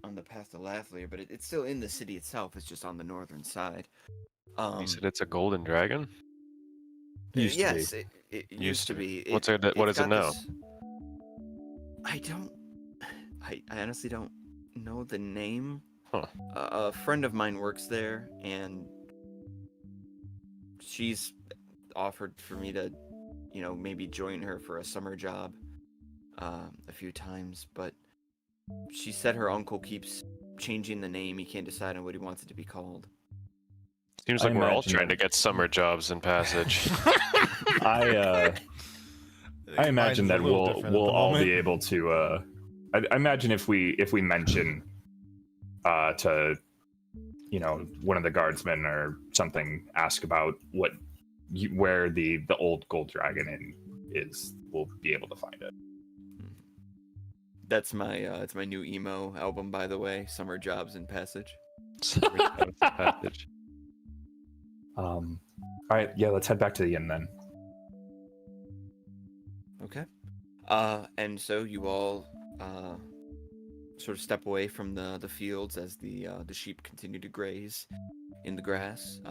on the path to Lathlier, but it's still in the city itself. It's just on the northern side. You said it's a golden dragon? Used to yes, be. it used to be. What is It's it got now? this- I honestly don't know the name. Huh. A friend of mine works there, and she's offered for me to, maybe join her for a summer job a few times, but she said her uncle keeps changing the name. He can't decide on what he wants it to be called. Seems I like we're all imagine trying that- to get summer jobs in Passage. I imagine Mine's a that little we'll different at the all moment. be able to. I imagine if we mention to one of the guardsmen or something, ask about where the old Gold Dragon Inn is, we'll be able to find it. That's it's my new emo album, by the way. Summer Jobs in Passage. Summer jobs in Passage. All right, yeah, let's head back to the inn then. Okay. And so you all sort of step away from the fields as the sheep continue to graze in the grass.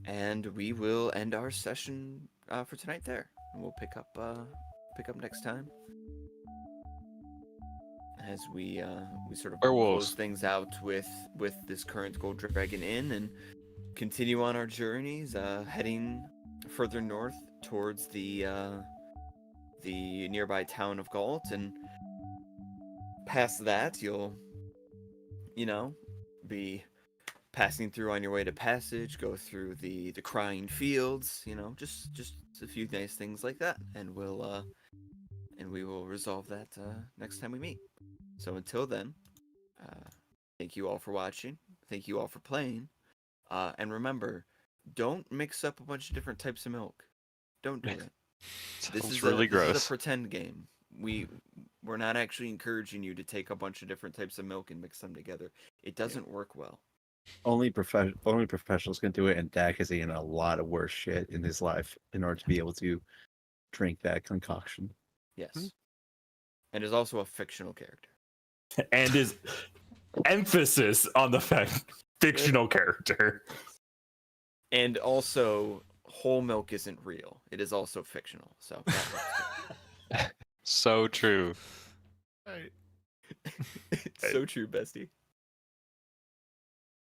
And we will end our session for tonight there, and we'll pick up next time as we sort of Werewolves. close things out with this current Gold Dragon Inn and continue on our journeys, heading further north towards the nearby town of Galt, and past that you'll be passing through on your way to Passage, go through the crying fields, just a few nice things like that, and we will resolve that next time we meet. So until then, thank you all for watching, thank you all for playing, and remember, don't mix up a bunch of different types of milk. Don't do it. Sounds really This is gross. a pretend game. We're not actually encouraging you to take a bunch of different types of milk and mix them together. It doesn't work well. Only professionals can do it, and Dak has eaten a lot of worse shit in his life in order to be able to drink that concoction. Yes. And is also a fictional character. And his emphasis on the fact fictional character. And also, whole milk isn't real. It is also fictional. So that helps too. So true. Right. It's so true, bestie.